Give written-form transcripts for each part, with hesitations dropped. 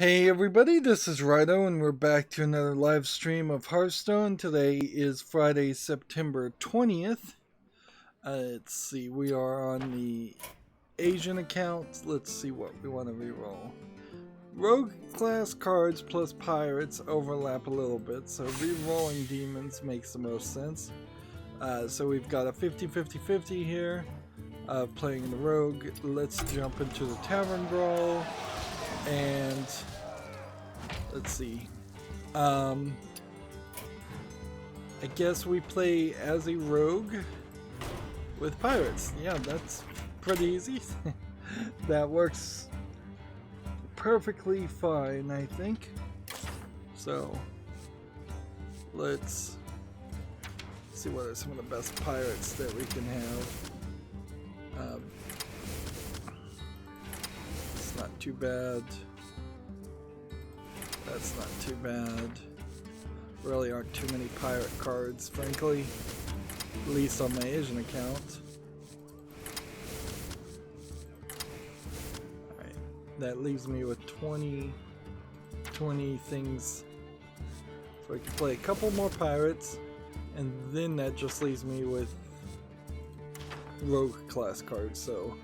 Hey everybody, this is Rydo and we're back to another live stream of Hearthstone. Today is Friday, September 20th. Let's see, we are on the Asian account. Let's see what we want to reroll. Rogue class cards plus pirates overlap a little bit, so rerolling demons makes the most sense. So we've got a 50-50-50 here, playing the rogue. Let's jump into the Tavern Brawl. And let's see, I guess we play as a rogue with pirates. Yeah, that's pretty easy. That works perfectly fine, I think. So let's see what are some of the best pirates that we can have. Not too bad. That's not too bad. Really aren't too many pirate cards, frankly. At least on my Asian account. Alright, that leaves me with 20 things. So I can play a couple more pirates, and then that just leaves me with rogue class cards, so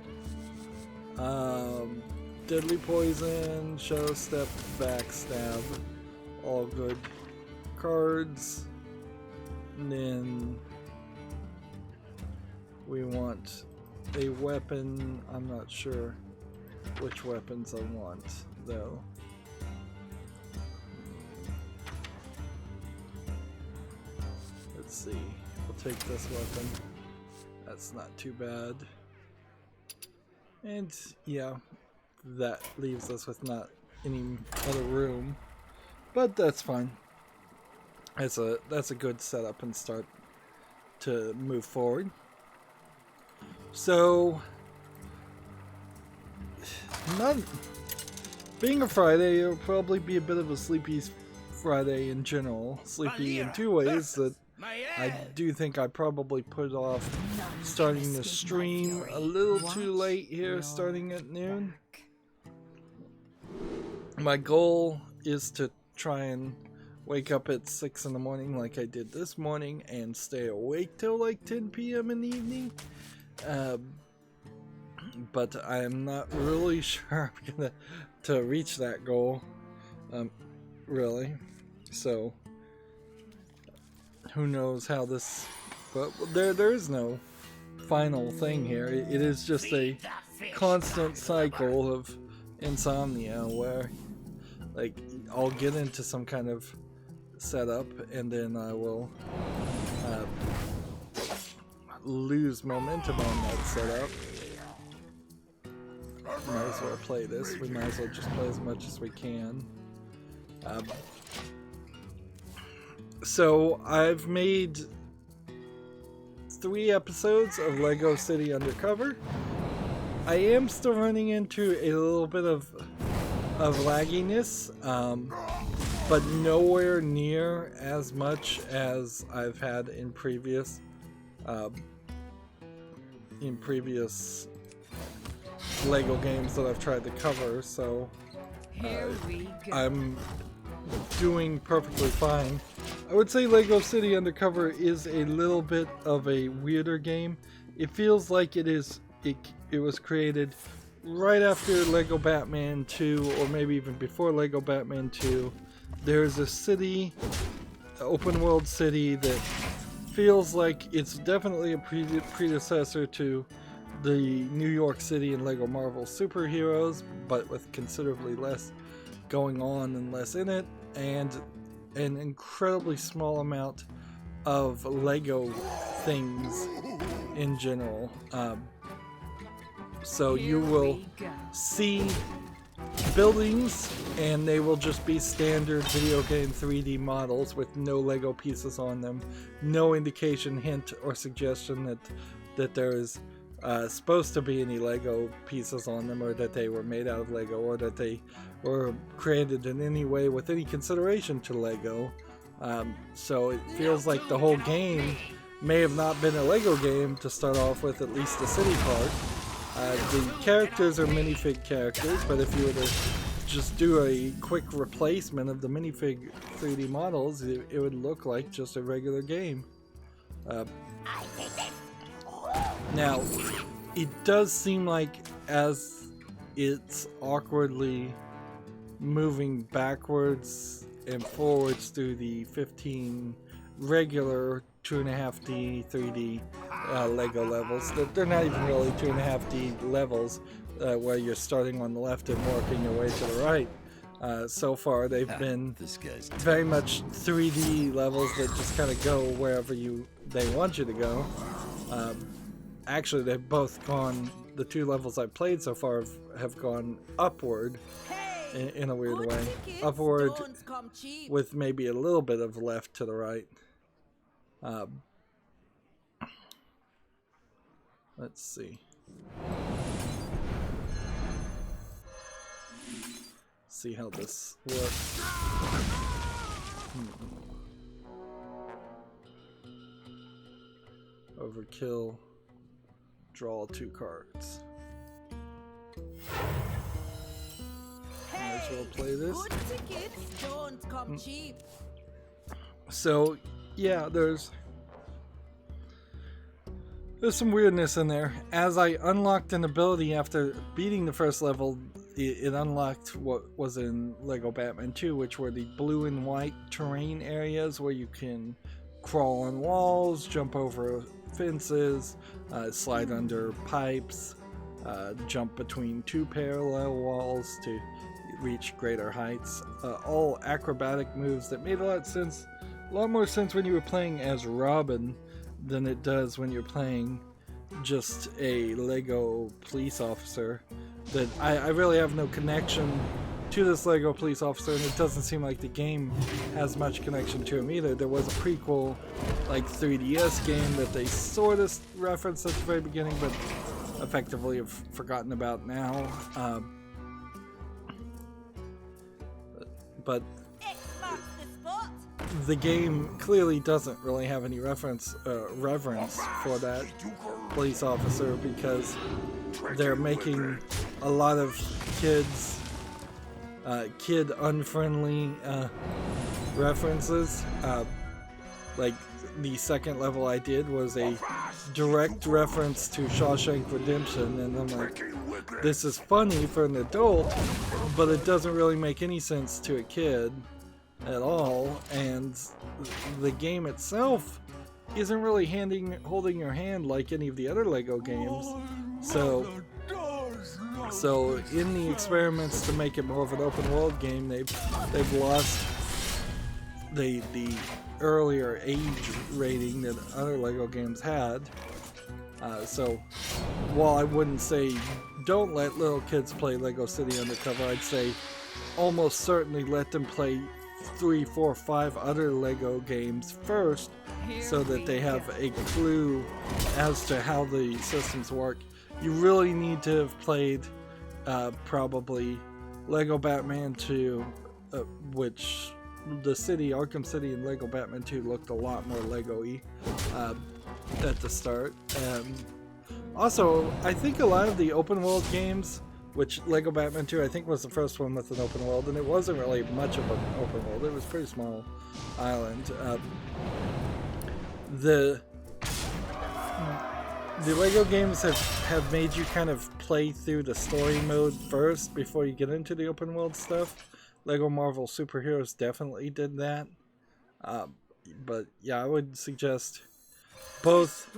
Deadly Poison, Shadow Step, Backstab, all good cards. And then we want a weapon. I'm not sure which weapons I want though. Let's see, we'll take this weapon. That's not too bad. And yeah, that leaves us with not any other room, but that's fine. That's a good setup and start to move forward. So, not being a Friday, it'll probably be a bit of a sleepy Friday in general. Sleepy in two ways. That I do think I probably put off starting the stream a little too late here, starting at noon. My goal is to try and wake up at 6 in the morning like I did this morning and stay awake till like 10 p.m. in the evening. But I am not really sure I'm gonna to reach that goal, really. So who knows how this, but there is no final thing here. It is just a constant cycle of insomnia where, like, I'll get into some kind of setup and then I will lose momentum on that setup. Might as well play this. We might as well just play as much as we can. So I've made 3 episodes of Lego City Undercover. I am still running into a little bit of lagginess, but nowhere near as much as I've had in previous Lego games that I've tried to cover. So I'm doing perfectly fine. I would say Lego City Undercover is a little bit of a weirder game. It feels like it was created right after Lego Batman 2, or maybe even before Lego Batman 2. There's a city, open world city, that feels like it's definitely a predecessor to the New York City and Lego Marvel Superheroes, but with considerably less going on and less in it, and an incredibly small amount of Lego things in general. So you will see buildings and they will just be standard video game 3D models with no Lego pieces on them, no indication, hint, or suggestion that there is supposed to be any Lego pieces on them, or that they were made out of Lego, or that they were created in any way with any consideration to Lego. So it feels like the whole game may have not been a Lego game to start off with, at least the city part. The characters are minifig characters, but if you were to just do a quick replacement of the minifig 3D models, it would look like just a regular game. Now, it does seem like as it's awkwardly moving backwards and forwards through the 15 regular 2.5D 3D Lego levels. They're not even really 2.5D levels where you're starting on the left and working your way to the right. So far they've been very much 3D levels that just kind of go wherever they want you to go. Actually, they've both gone, the two levels I've played so far have gone upward in a weird way. Upward with maybe a little bit of left to the right. Let's see. See how this works. Overkill. Draw 2 cards. Might as well play this. So, yeah, there's some weirdness in there. As I unlocked an ability after beating the first level, it unlocked what was in Lego Batman 2, which were the blue and white terrain areas where you can crawl on walls, jump over fences, slide under pipes, jump between 2 parallel walls to reach greater heights. All acrobatic moves that made a lot more sense when you were playing as Robin than it does when you're playing just a Lego police officer. That I really have no connection to this Lego police officer, and it doesn't seem like the game has much connection to him either. There was a prequel, like 3DS game that they sort of referenced at the very beginning, but effectively have forgotten about now. But the game clearly doesn't really have any reverence for that police officer, because they're making a lot of kid unfriendly references. Like the second level I did was a direct reference to Shawshank Redemption, and I'm like, this is funny for an adult, but it doesn't really make any sense to a kid at all. And the game itself isn't really holding your hand like any of the other Lego games. So in the experiments to make it more of an open world game, they've lost the earlier age rating that other Lego games had. So while I wouldn't say don't let little kids play Lego City Undercover, I'd say almost certainly let them play 3, 4, 5 other Lego games first, so that they have a clue as to how the systems work. You really need to have played probably Lego Batman 2, which the city, Arkham City and Lego Batman 2 looked a lot more Lego-y at the start. Also, I think a lot of the open world games, which Lego Batman 2 I think was the first one with an open world, and it wasn't really much of an open world, it was a pretty small island. The Lego games have made you kind of play through the story mode first before you get into the open world stuff. Lego Marvel Superheroes definitely did that. But yeah, I would suggest both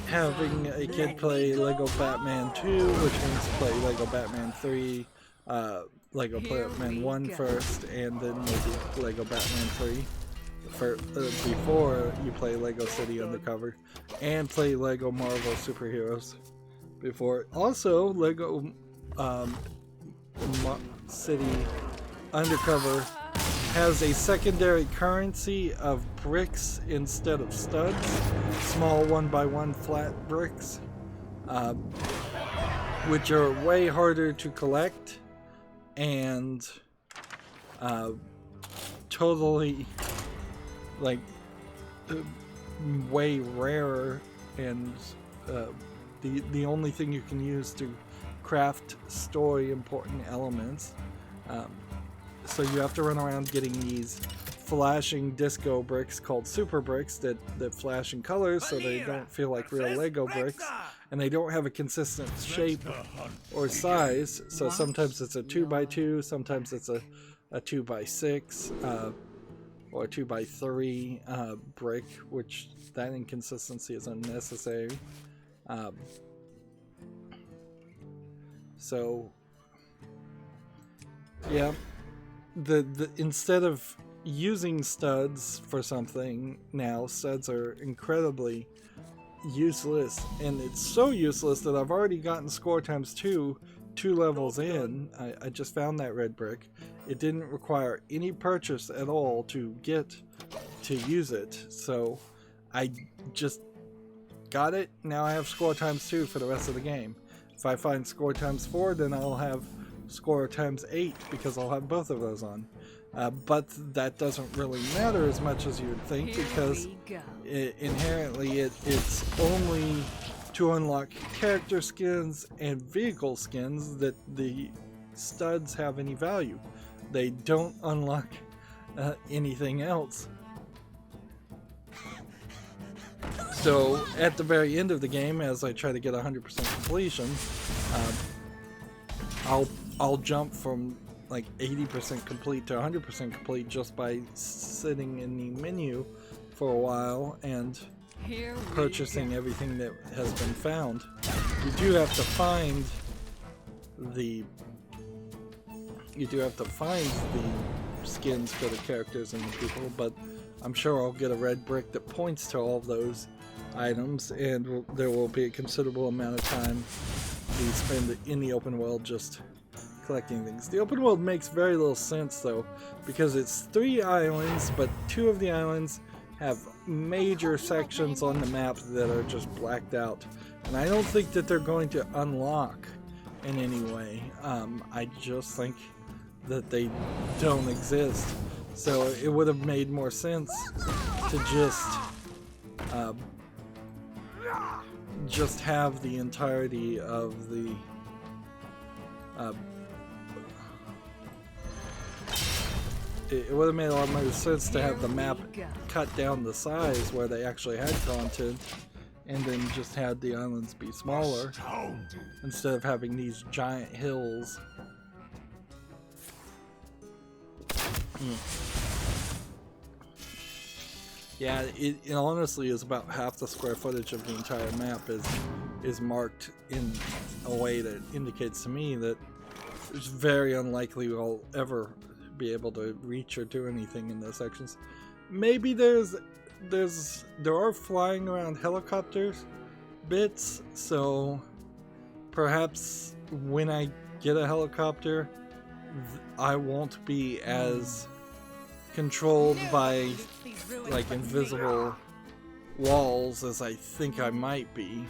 having a kid play Lego Batman 2, which means play Lego Batman 3, Lego Batman 1 first, and then maybe Lego Batman 3 before you play Lego City Undercover, and play Lego Marvel Superheroes before. Also, Lego City Undercover has a secondary currency of bricks instead of studs, small 1x1 flat bricks, which are way harder to collect and totally like way rarer, and the only thing you can use to craft story important elements. So you have to run around getting these flashing disco bricks called super bricks that flash in colors, so they don't feel like real Lego bricks, and they don't have a consistent shape or size. So sometimes it's a 2x2, sometimes it's a 2x6, or a 2x3 brick, which that inconsistency is unnecessary. So yeah, the instead of using studs for something, now studs are incredibly useless, and it's so useless that I've already gotten score times 2 levels in. I just found that red brick. It didn't require any purchase at all to get to use it, so I just got it. Now I have score times 2 for the rest of the game. If I find score times 4, then I'll have score times 8 because I'll have both of those on. But that doesn't really matter as much as you would think, because inherently it's only to unlock character skins and vehicle skins that the studs have any value. They don't unlock anything else. So at the very end of the game, as I try to get 100% completion, I'll jump from like 80% complete to 100% complete just by sitting in the menu for a while and purchasing everything that has been found. You do have to find the skins for the characters and the people, but I'm sure I'll get a red brick that points to all of those items, and there will be a considerable amount of time we spend in the open world just collecting things. The open world makes very little sense though, because it's 3 islands, but 2 of the islands have major sections on the map that are just blacked out, and I don't think that they're going to unlock in any way. I just think that they don't exist, so it would have made more sense to just have the entirety of the it would have made a lot more sense to have the map cut down the size where they actually had content, and then just had the islands be smaller instead of having these giant hills. Yeah, it honestly is about half the square footage of the entire map is marked in a way that indicates to me that it's very unlikely we'll ever be able to reach or do anything in those sections. Maybe there are flying around helicopters bits, so perhaps when I get a helicopter I won't be as controlled by like invisible walls as I think I might be,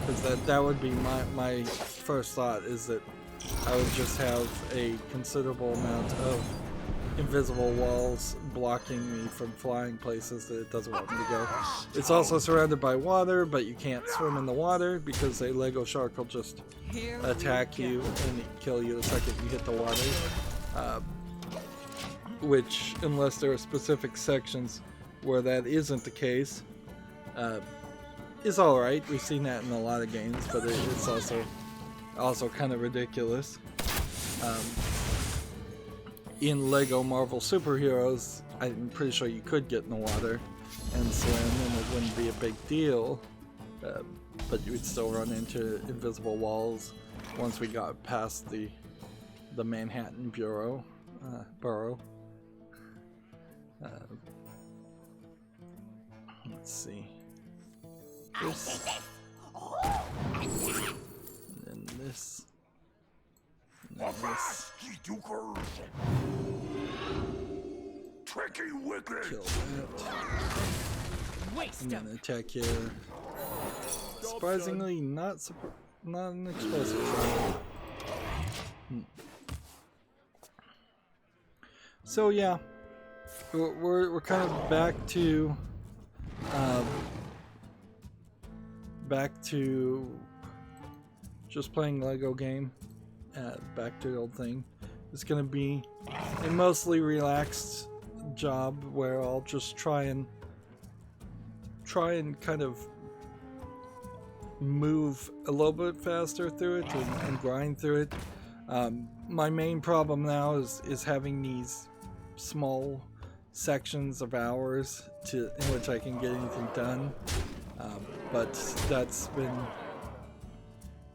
because that would be my first thought, is that I would just have a considerable amount of invisible walls blocking me from flying places that it doesn't want me to go. It's also surrounded by water, but you can't swim in the water because a Lego shark will just attack you and kill you the second you hit the water. Which, unless there are specific sections where that isn't the case, is alright. We've seen that in a lot of games, but it's also kind of ridiculous. In Lego Marvel Superheroes, I'm pretty sure you could get in the water and swim, and it wouldn't be a big deal, but you would still run into invisible walls once we got past the Manhattan borough. Let's see. This. And then this. And then this. Kill that. And then attack here. Surprisingly, not an explosive. So yeah, we're kind of back to just playing Lego game, back to the old thing. is going to be a mostly relaxed job where I'll just try and kind of move a little bit faster through it and grind through it. My main problem now is having these small sections of hours in which I can get anything done, but that's been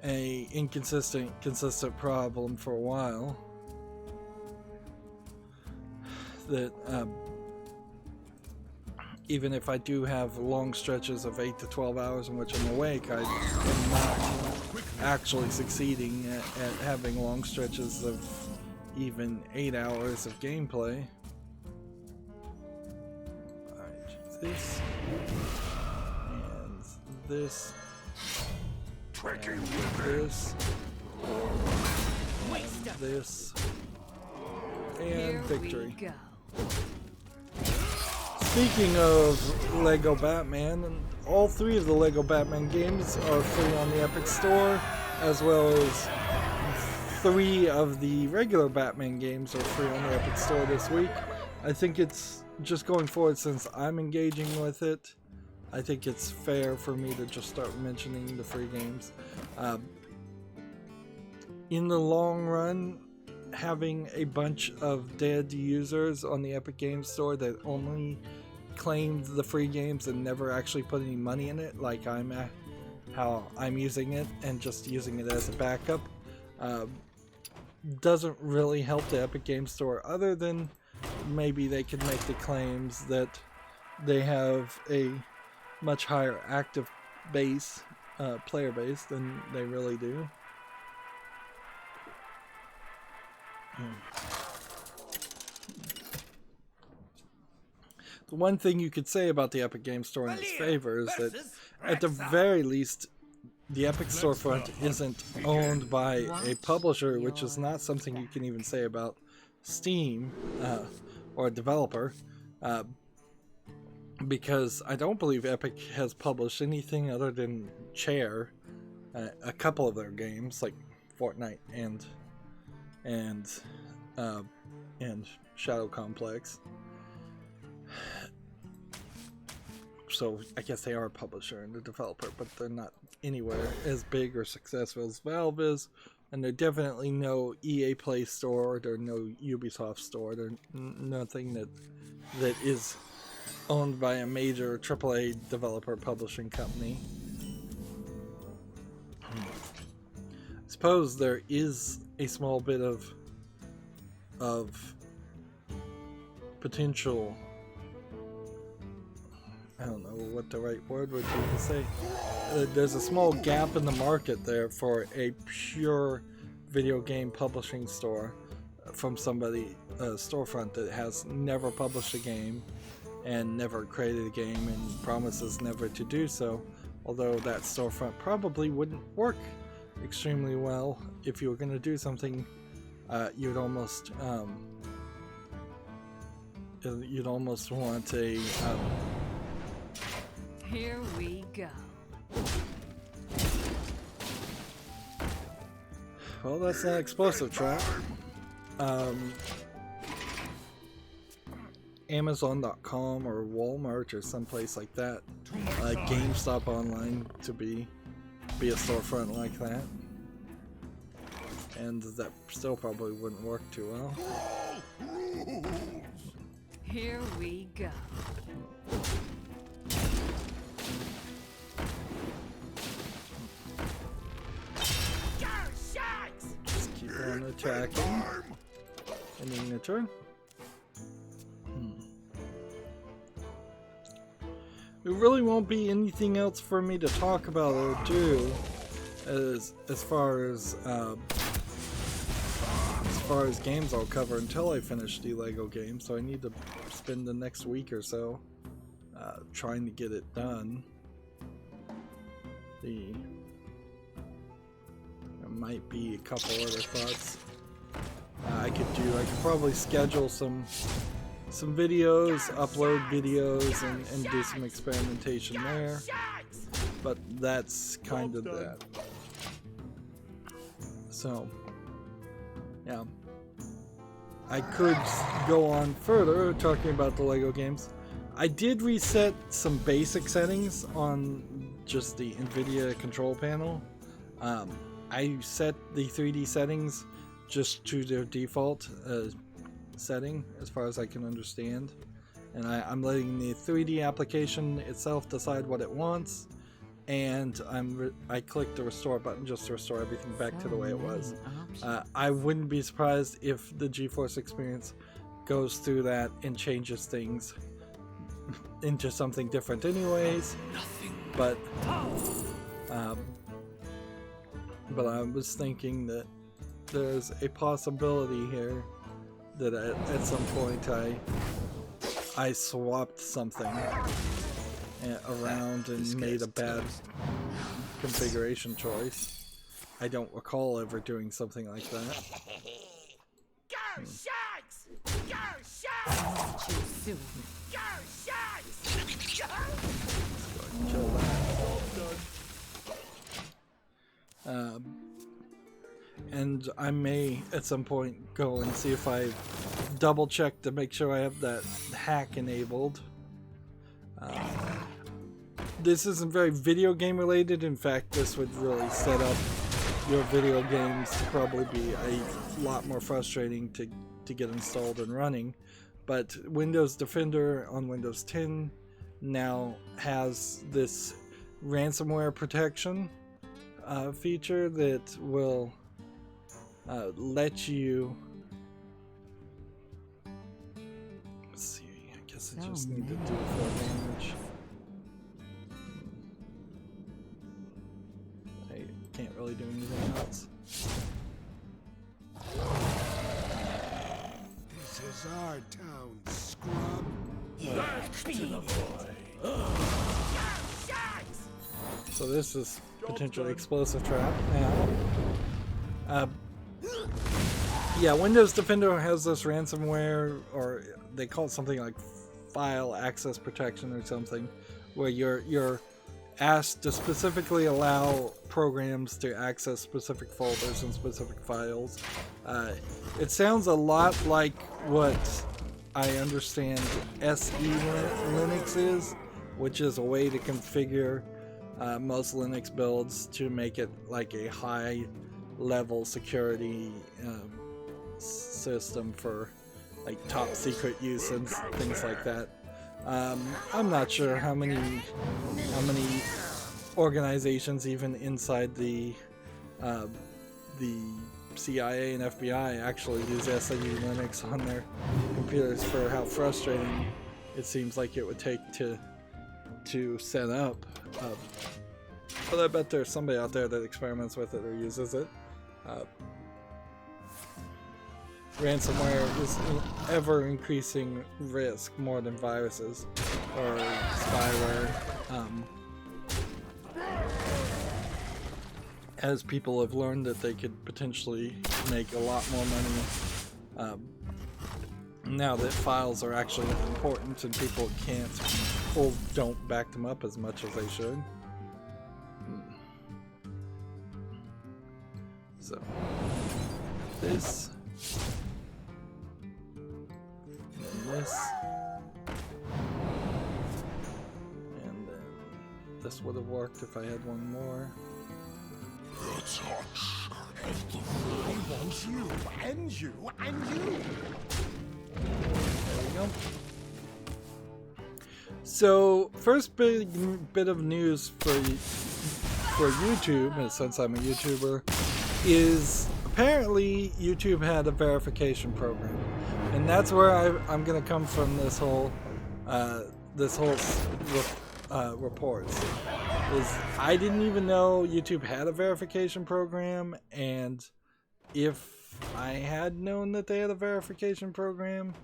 a consistent problem for a while. That even if I do have long stretches of 8 to 12 hours in which I'm awake, I am not actually succeeding at having long stretches of even 8 hours of gameplay. Alright, this and this and this and this and victory. Speaking of Lego Batman, all 3 of the Lego Batman games are free on the Epic Store, as well as 3 of the regular Batman games are free on the Epic Store this week. I think it's just going forward, since I'm engaging with it, I think it's fair for me to just start mentioning the free games. In the long run, having a bunch of dead users on the Epic Games Store that only claimed the free games and never actually put any money in it, like how I'm using it and just using it as a backup, doesn't really help the Epic Games Store, other than maybe they could make the claims that they have a much higher active base, player base, than they really do. The one thing you could say about the Epic Games Store in its favor is that, at the very least, the Epic Storefront isn't owned by a publisher, which is not something you can even say about Steam or a developer, because I don't believe Epic has published anything other than Chair, a couple of their games like Fortnite and Shadow Complex. So I guess they are a publisher and a developer, but they're not anywhere as big or successful as Valve is, and they're definitely no EA Play Store, they're no Ubisoft Store, they're nothing that is owned by a major AAA developer publishing company. I suppose there is a small bit of potential, I don't know what the right word would be to say. There's a small gap in the market there for a pure video game publishing store from somebody, a storefront that has never published a game and never created a game and promises never to do so. Although that storefront probably wouldn't work extremely well. If you were going to do something, you'd almost want a here we go. Well, that's an explosive trap. Amazon.com or Walmart or someplace like that. GameStop Online to be a storefront like that. And that still probably wouldn't work too well. Here we go. Just keep on attacking. Ending the turn. There really won't be anything else for me to talk about or do as far as games I'll cover until I finish the Lego game, so I need to spend the next week or so trying to get it done. There might be a couple other thoughts I could probably schedule some videos, upload videos, and do some experimentation there, but that's kind of that. So yeah, I could go on further talking about the Lego games. I did reset some basic settings on just the NVIDIA control panel. I set the 3D settings just to their default setting as far as I can understand. And I'm letting the 3D application itself decide what it wants. And I click the restore button just to restore everything back to the way it was. I wouldn't be surprised if the GeForce experience goes through that and changes things into something different anyways. But I was thinking that there's a possibility here that at some point I swapped something around and made a bad configuration choice. I don't recall ever doing something like that. Go Sharks! Go Sharks! Go Sharks! Kill that. And I may at some point go and see if I double check to make sure I have that hack enabled. This isn't very video game related. In fact, this would really set up your video games to probably be a lot more frustrating to get installed and running. But Windows Defender on Windows 10 now has this ransomware protection feature that will let you... Let's see, I guess I just need to do 4 damage. I can't really do anything else. This is our town, scrub. Back to the void. So this is potentially explosive trap now. Yeah, Windows Defender has this ransomware, or they call it something like file access protection or something, where you're asked to specifically allow programs to access specific folders and specific files. It sounds a lot like what I understand SE Linux is, which is a way to configure most Linux builds to make it like a high level security system for like top secret use and things like that. I'm not sure how many organizations even inside the CIA and FBI actually use SE Linux on their computers for how frustrating it seems like it would take to set up. But I bet there's somebody out there that experiments with it or uses it. Ransomware is an ever-increasing risk, more than viruses or spyware. As people have learned that they could potentially make a lot more money now that files are actually important and people can't or don't back them up as much as they should. So this and this, and then this would have worked if I had one more. The touch of the I want you, and you, and you. There we go. So, first big bit of news for YouTube, and since I'm a YouTuber, is apparently YouTube had a verification program, and that's where I'm going to come from this whole reports. Is I didn't even know YouTube had a verification program, and if I had known that they had a verification program,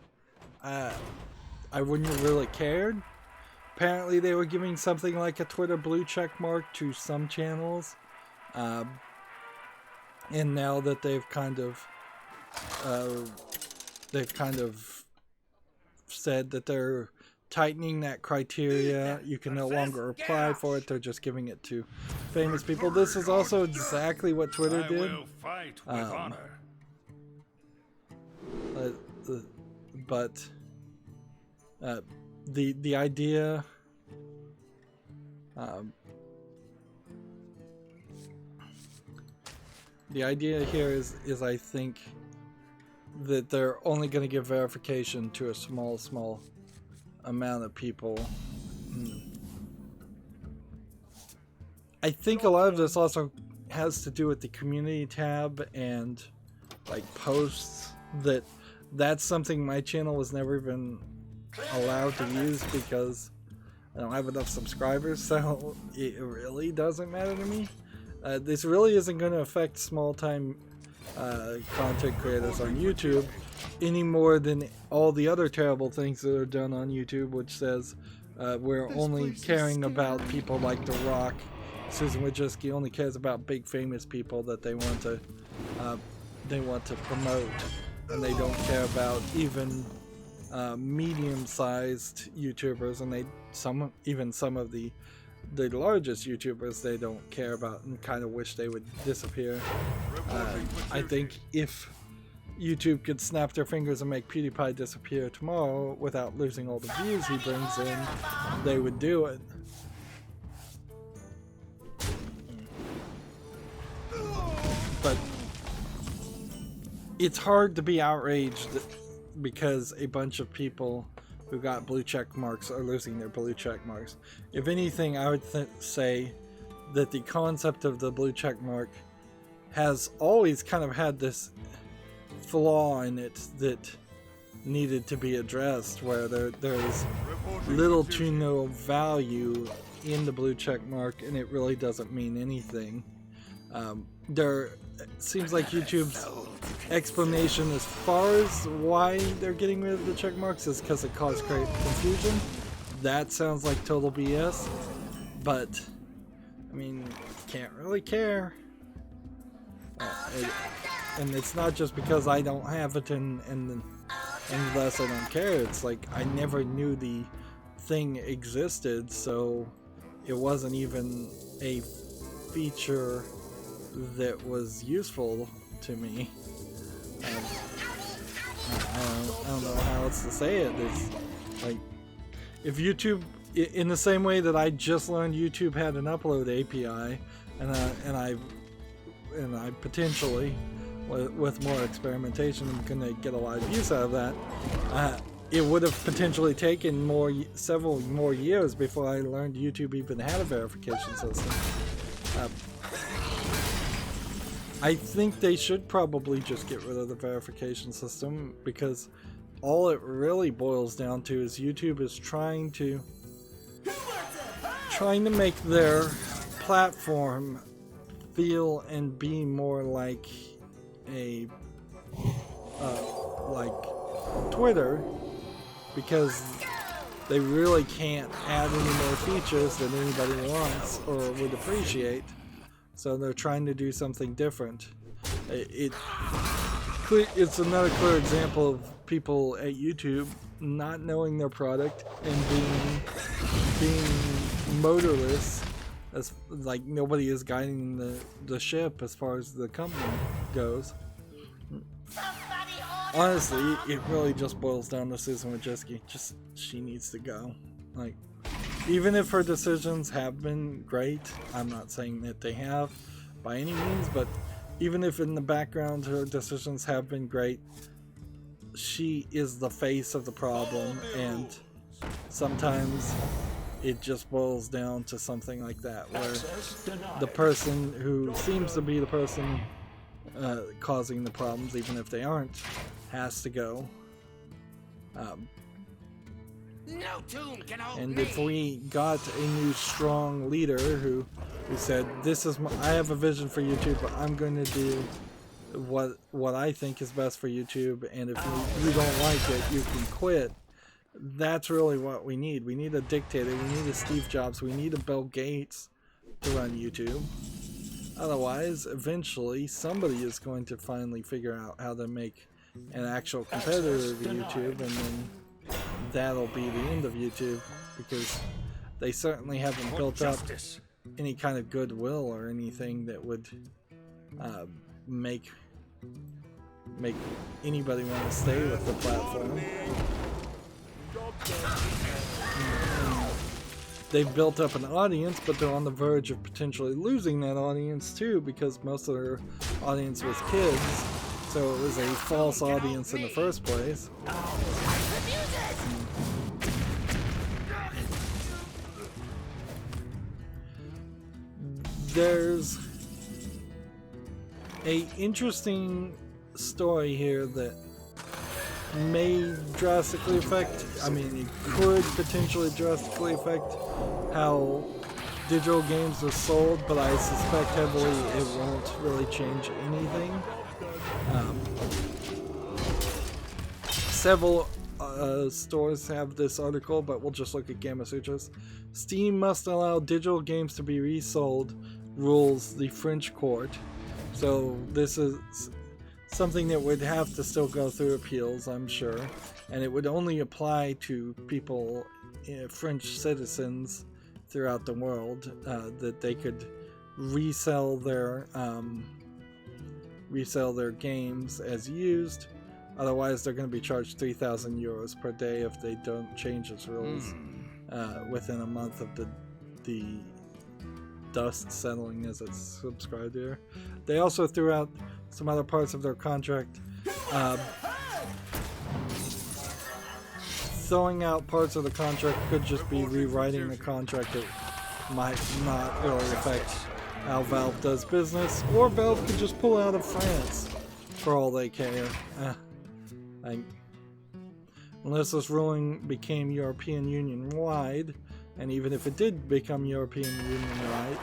I wouldn't have really cared. Apparently they were giving something like a Twitter blue check mark to some channels, and now that they've kind of said that they're tightening that criteria, you can no longer apply for it, they're just giving it to famous people. This is also exactly what Twitter did. but the idea. The idea here is I think that they're only going to give verification to a small amount of people. I think a lot of this also has to do with the community tab and like posts. That's something my channel was never even allowed to use because I don't have enough subscribers, so it really doesn't matter to me. This really isn't going to affect small-time content creators on YouTube any more than all the other terrible things that are done on YouTube, which says we're only caring about people like The Rock. Susan Wojcicki only cares about big famous people that they want to promote, and they don't care about even medium-sized YouTubers, and even some of the largest YouTubers they don't care about and kind of wish they would disappear. I think if YouTube could snap their fingers and make PewDiePie disappear tomorrow without losing all the views he brings in, they would do it. But it's hard to be outraged because a bunch of people who got blue check marks are losing their blue check marks. If anything, I would say that the concept of the blue check mark has always kind of had this flaw in it that needed to be addressed, where there's little to no value in the blue check mark and it really doesn't mean anything. It seems like YouTube's explanation as far as why they're getting rid of the check marks is because it caused great confusion. That sounds like total BS, but I mean, can't really care. And it's not just because I don't have it and thus I don't care. It's like I never knew the thing existed, so it wasn't even a feature that was useful to me. I don't know how else to say it. It's like, if YouTube, in the same way that I just learned YouTube had an upload API, and I potentially, with more experimentation, I'm gonna get a lot of use out of that. It would have potentially taken several more years before I learned YouTube even had a verification system. I think they should probably just get rid of the verification system, because all it really boils down to is YouTube is trying to make their platform feel and be more like a like Twitter, because they really can't add any more features that anybody wants or would appreciate. So they're trying to do something different. It's another clear example of people at YouTube not knowing their product and being motorless, as like nobody is guiding the ship as far as the company goes. Honestly, it really just boils down to Susan Wojcicki. She needs to go. Like, even if her decisions have been great, I'm not saying that they have by any means, but even if in the background her decisions have been great, she is the face of the problem, and sometimes it just boils down to something like that, where the person who seems to be the person causing the problems, even if they aren't, has to go. No tune can hold And me. if we got a new strong leader who said, I have a vision for YouTube, but I'm going to do what I think is best for YouTube, and if you don't like it, you can quit. That's really what we need. We need a dictator, we need a Steve Jobs, we need a Bill Gates to run YouTube. Otherwise, eventually, somebody is going to finally figure out how to make an actual competitor to YouTube, and then that'll be the end of YouTube, because they certainly haven't built up any kind of goodwill or anything that would make make anybody want to stay with the platform. They've built up an audience, but they're on the verge of potentially losing that audience too, because most of their audience was kids, so it was a false audience in the first place. There's a interesting story here that may drastically affect, I mean, it could potentially drastically affect how digital games are sold, but I suspect heavily it won't really change anything. Several stores have this article, but we'll just look at Gamma Sutras. Steam must allow digital games to be resold, rules the French court. So this is something that would have to still go through appeals, I'm sure, and it would only apply to people, French citizens throughout the world, that they could resell their games as used. Otherwise, they're going to be charged 3,000 euros per day if they don't change its rules within a month of the dust settling as it's subscribed here. They also threw out some other parts of their contract. Throwing out parts of the contract could just be rewriting the contract that might not really affect how Valve does business, or Valve could just pull out of France for all they care. Unless this ruling became European Union wide, and even if it did become European Union wide,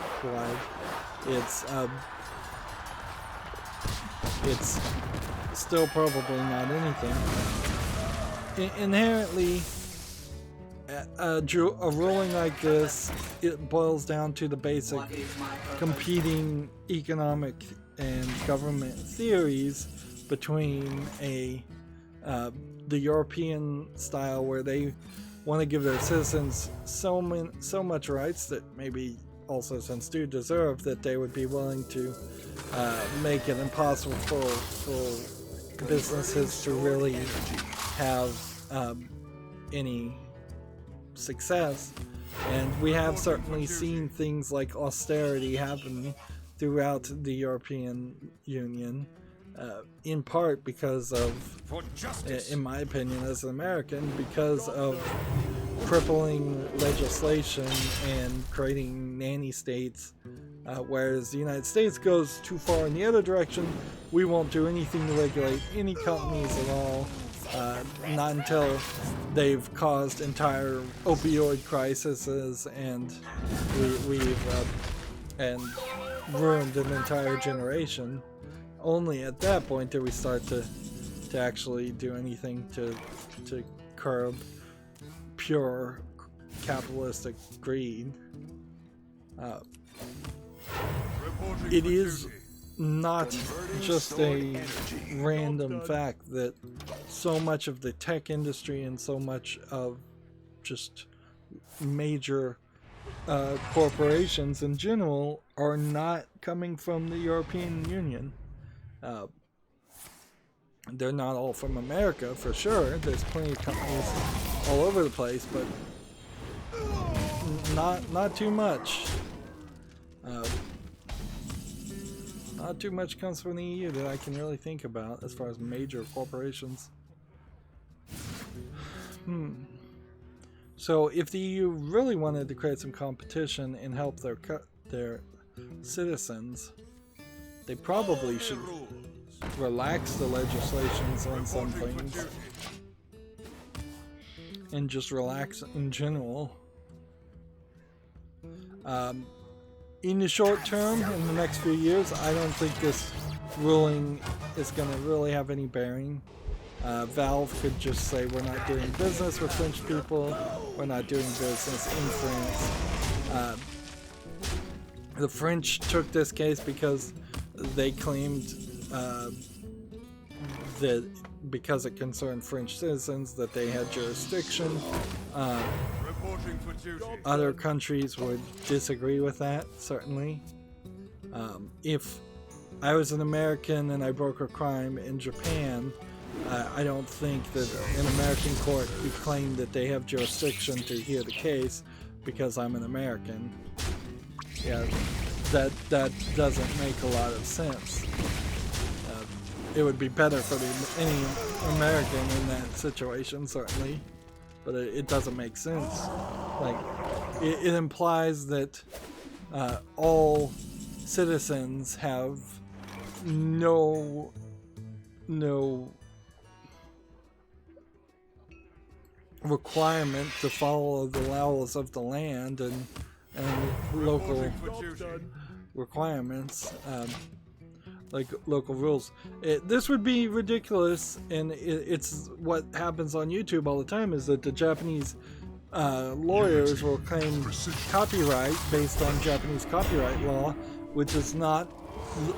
it's still probably not anything. Inherently, a ruling like this, it boils down to the basic competing economic and government theories between the European style, where they want to give their citizens so much rights that maybe all citizens do deserve, that they would be willing to make it impossible for businesses to really have any success. And we have certainly seen things like austerity happen throughout the European Union, in part because of, in my opinion as an American, because of crippling legislation and creating nanny states, whereas the United States goes too far in the other direction. We won't do anything to regulate any companies at all, not until they've caused entire opioid crises and we've ruined an entire generation. Only at that point do we start to actually do anything to curb pure capitalistic greed. It is not just a random fact that so much of the tech industry and so much of just major corporations in general are not coming from the European Union. They're not all from America, for sure. There's plenty of companies all over the place, but not too much. Not too much comes from the EU that I can really think about as far as major corporations. So if the EU really wanted to create some competition and help their citizens, they probably should relax the legislations on some things and just relax in general. In the short term, in the next few years, I don't think this ruling is going to really have any bearing. Valve could just say, we're not doing business with French people, we're not doing business in France. The French took this case because they claimed that because it concerned French citizens that they had jurisdiction. Other countries would disagree with that, certainly. If I was an American and I broke a crime in Japan, I don't think that an American court could claim that they have jurisdiction to hear the case because I'm an American. Yeah, that doesn't make a lot of sense. It would be better for any American in that situation, certainly, but it doesn't make sense. Like, it implies that all citizens have no requirement to follow the laws of the land and local requirements, like local rules. This would be ridiculous, and it's what happens on YouTube all the time, is that the Japanese lawyers will claim copyright based on Japanese copyright law, which is not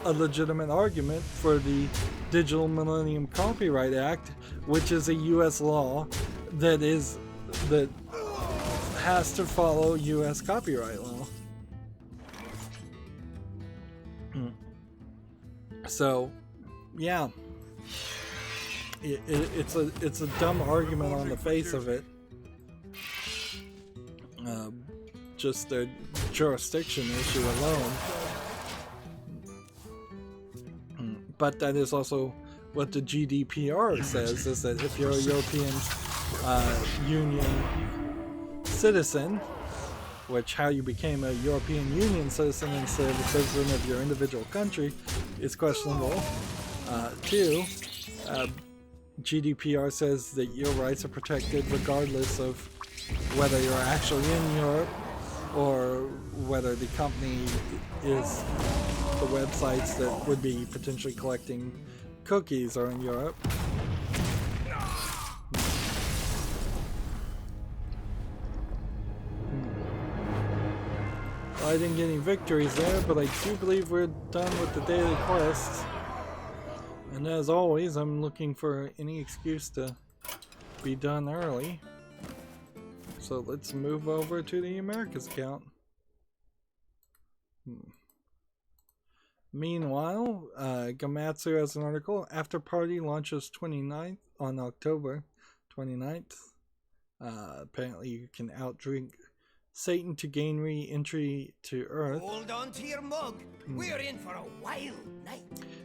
a legitimate argument for the Digital Millennium Copyright Act, which is a U.S. law that has to follow U.S. copyright law. So, yeah, it's a dumb argument on the face of it. Just the jurisdiction issue alone. But that is also what the GDPR says, is that if you're a European Union citizen, which how you became a European Union citizen instead of a citizen of your individual country is questionable. Two, GDPR says that your rights are protected regardless of whether you're actually in Europe or whether the company is the websites that would be potentially collecting cookies are in Europe. Well, I didn't get any victories there, but I do believe we're done with the daily quests. And as always, I'm looking for any excuse to be done early. So let's move over to the Americas account. Meanwhile, Gamatsu has an article. After party launches 29th on October 29th. Apparently you can outdrink Satan to gain re-entry to Earth. Hold on to your mug. We're in for a wild night.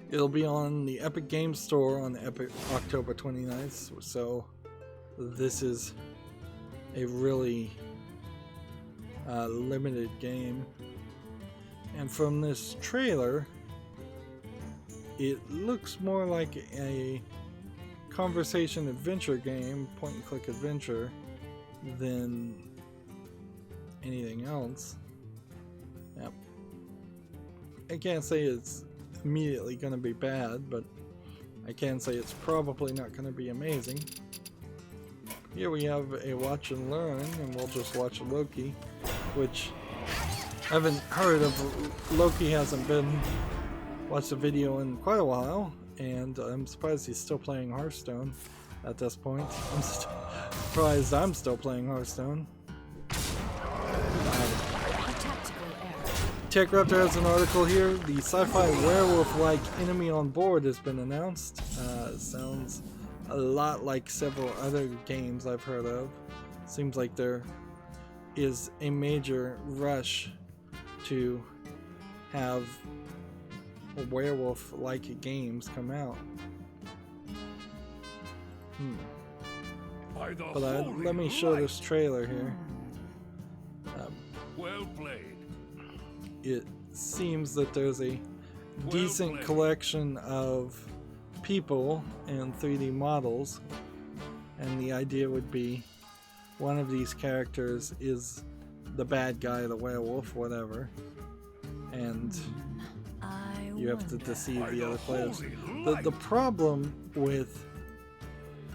It'll be on the Epic Games Store on October 29th. So this is a really limited game. And from this trailer, it looks more like a conversation adventure game, point and click adventure, than anything else. Yep. I can't say it's immediately going to be bad, but I can say it's probably not going to be amazing. Here we have a watch and learn, and we'll just watch Loki, which I haven't heard of. Loki hasn't been watched a video in quite a while, and I'm surprised he's still playing Hearthstone at this point. I'm surprised I'm still playing Hearthstone. TechRaptor has an article here. The sci-fi werewolf-like enemy on board has been announced. Sounds a lot like several other games I've heard of. Seems like there is a major rush to have werewolf-like games come out. But let me show this trailer here. Well played. It seems that there's a decent collection of people and 3D models, and the idea would be one of these characters is the bad guy, the werewolf, whatever, and you have to deceive the other players. The problem with,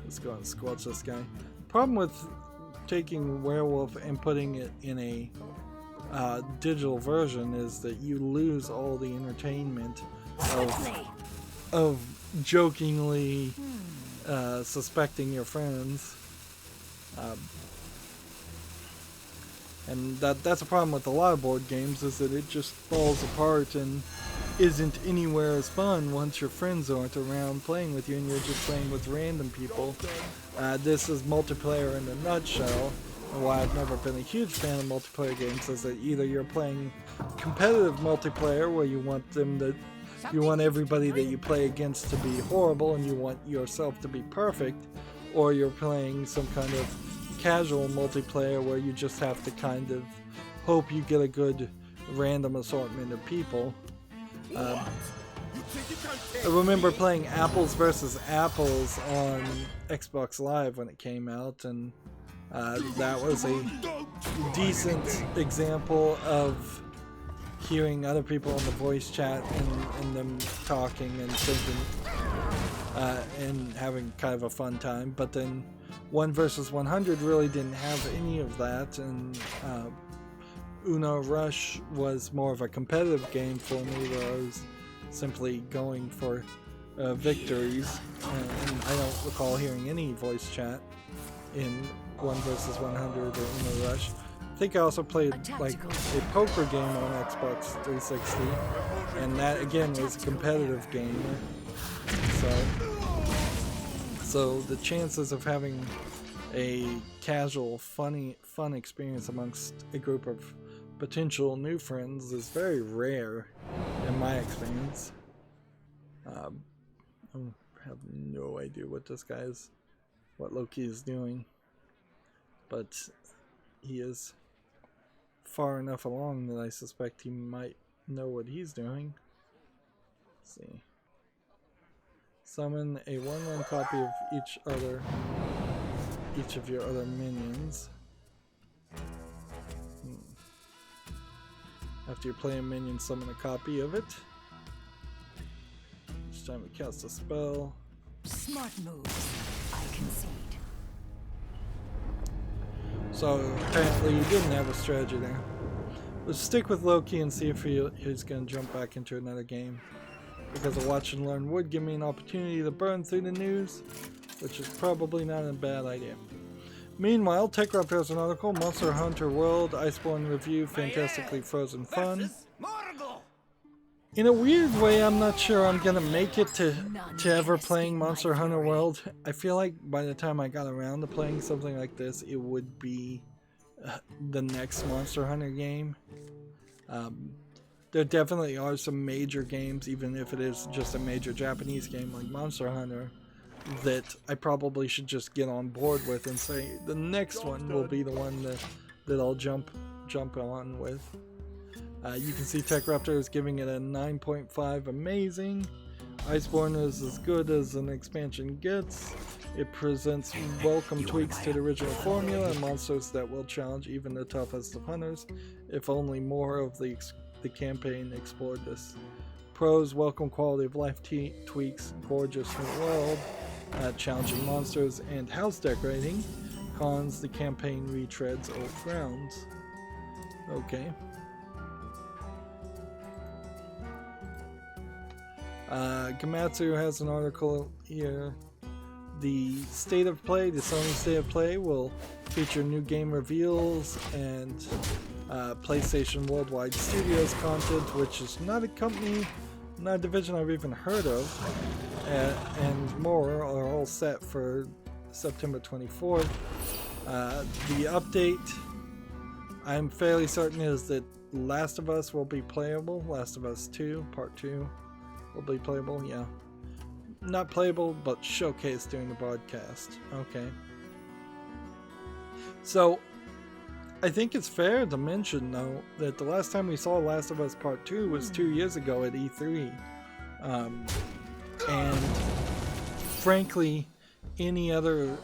let's go and squelch this guy. Problem with taking werewolf and putting it in a digital version is that you lose all the entertainment of jokingly suspecting your friends, and that's a problem with a lot of board games, is that it just falls apart in isn't anywhere as fun once your friends aren't around playing with you and you're just playing with random people. This is multiplayer in a nutshell. And why I've never been a huge fan of multiplayer games is that either you're playing competitive multiplayer where you want everybody that you play against to be horrible and you want yourself to be perfect, or you're playing some kind of casual multiplayer where you just have to kind of hope you get a good random assortment of people. I remember playing Apples vs. Apples on Xbox Live when it came out, and that was a decent example of hearing other people in the voice chat and them talking and thinking and having kind of a fun time. But then 1 vs. 100 really didn't have any of that, and Uno Rush was more of a competitive game for me where I was simply going for victories, and I don't recall hearing any voice chat in 1 vs. 100 or Uno Rush. I think I also played like a poker game on Xbox 360, and that again was a competitive game. So the chances of having a casual, fun experience amongst a group of potential new friends is very rare in my experience. I have no idea what Loki is doing, but he is far enough along that I suspect he might know what he's doing. Let's see. Summon a 1/1 copy of each of your other minions. After you play a minion, summon a copy of it. Each time you cast a spell. Smart moves, I concede. So apparently you didn't have a strategy there. Let's stick with Loki and see if he's going to jump back into another game. Because a watch and learn would give me an opportunity to burn through the news, which is probably not a bad idea. Meanwhile, TechRaptor has an article, Monster Hunter World, Iceborne Review, Fantastically Frozen Fun. In a weird way, I'm not sure I'm gonna make it to ever playing Monster Hunter World. I feel like by the time I got around to playing something like this, it would be the next Monster Hunter game. There definitely are some major games, even if it is just a major Japanese game like Monster Hunter, that I probably should just get on board with and say the next one will be the one that I'll jump on with. You can see TechRaptor is giving it a 9.5 amazing. Iceborne is as good as an expansion gets. It presents welcome tweaks to the original formula and monsters that will challenge even the toughest of hunters, if only more of the campaign explored this. Pros: welcome quality of life tweaks, gorgeous new world, challenging monsters, and house decorating. Cons: the campaign retreads old grounds. Okay. Gamatsu has an article here. The State of Play, the Sony State of Play, will feature new game reveals and PlayStation Worldwide Studios content, which is not a company, not a division I've even heard of, and more are all set for September 24th. The update, I'm fairly certain, is that Last of Us will be playable. Last of Us 2, Part 2 will be playable, yeah. Not playable, but showcased during the broadcast. Okay. So, I think it's fair to mention, though, that the last time we saw Last of Us Part 2 was 2 years ago at E3. And, frankly, any other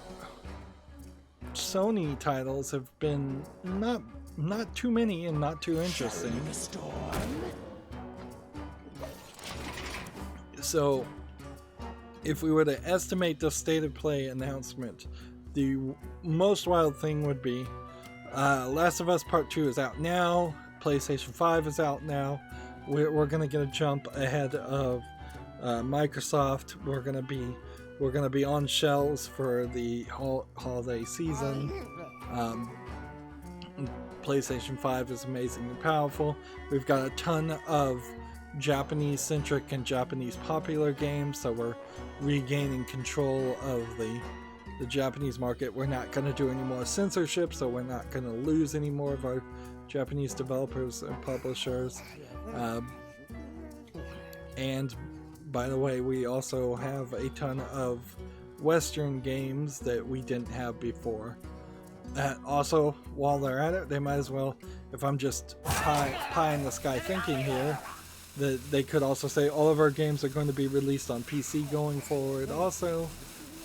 Sony titles have been not too many and not too interesting. So, if we were to estimate the State of Play announcement, the most wild thing would be Last of Us Part 2 is out now, PlayStation 5 is out now, we're going to get a jump ahead of Microsoft, we're going to be on shelves for the holiday season. PlayStation 5 is amazingly powerful. We've got a ton of Japanese-centric and Japanese popular games, so we're regaining control of the Japanese market. We're not going to do any more censorship, so we're not going to lose any more of our Japanese developers and publishers. And by the way, we also have a ton of Western games that we didn't have before. Also, while they're at it, they might as well, if I'm just pie in the sky thinking here, that they could also say all of our games are going to be released on PC going forward also,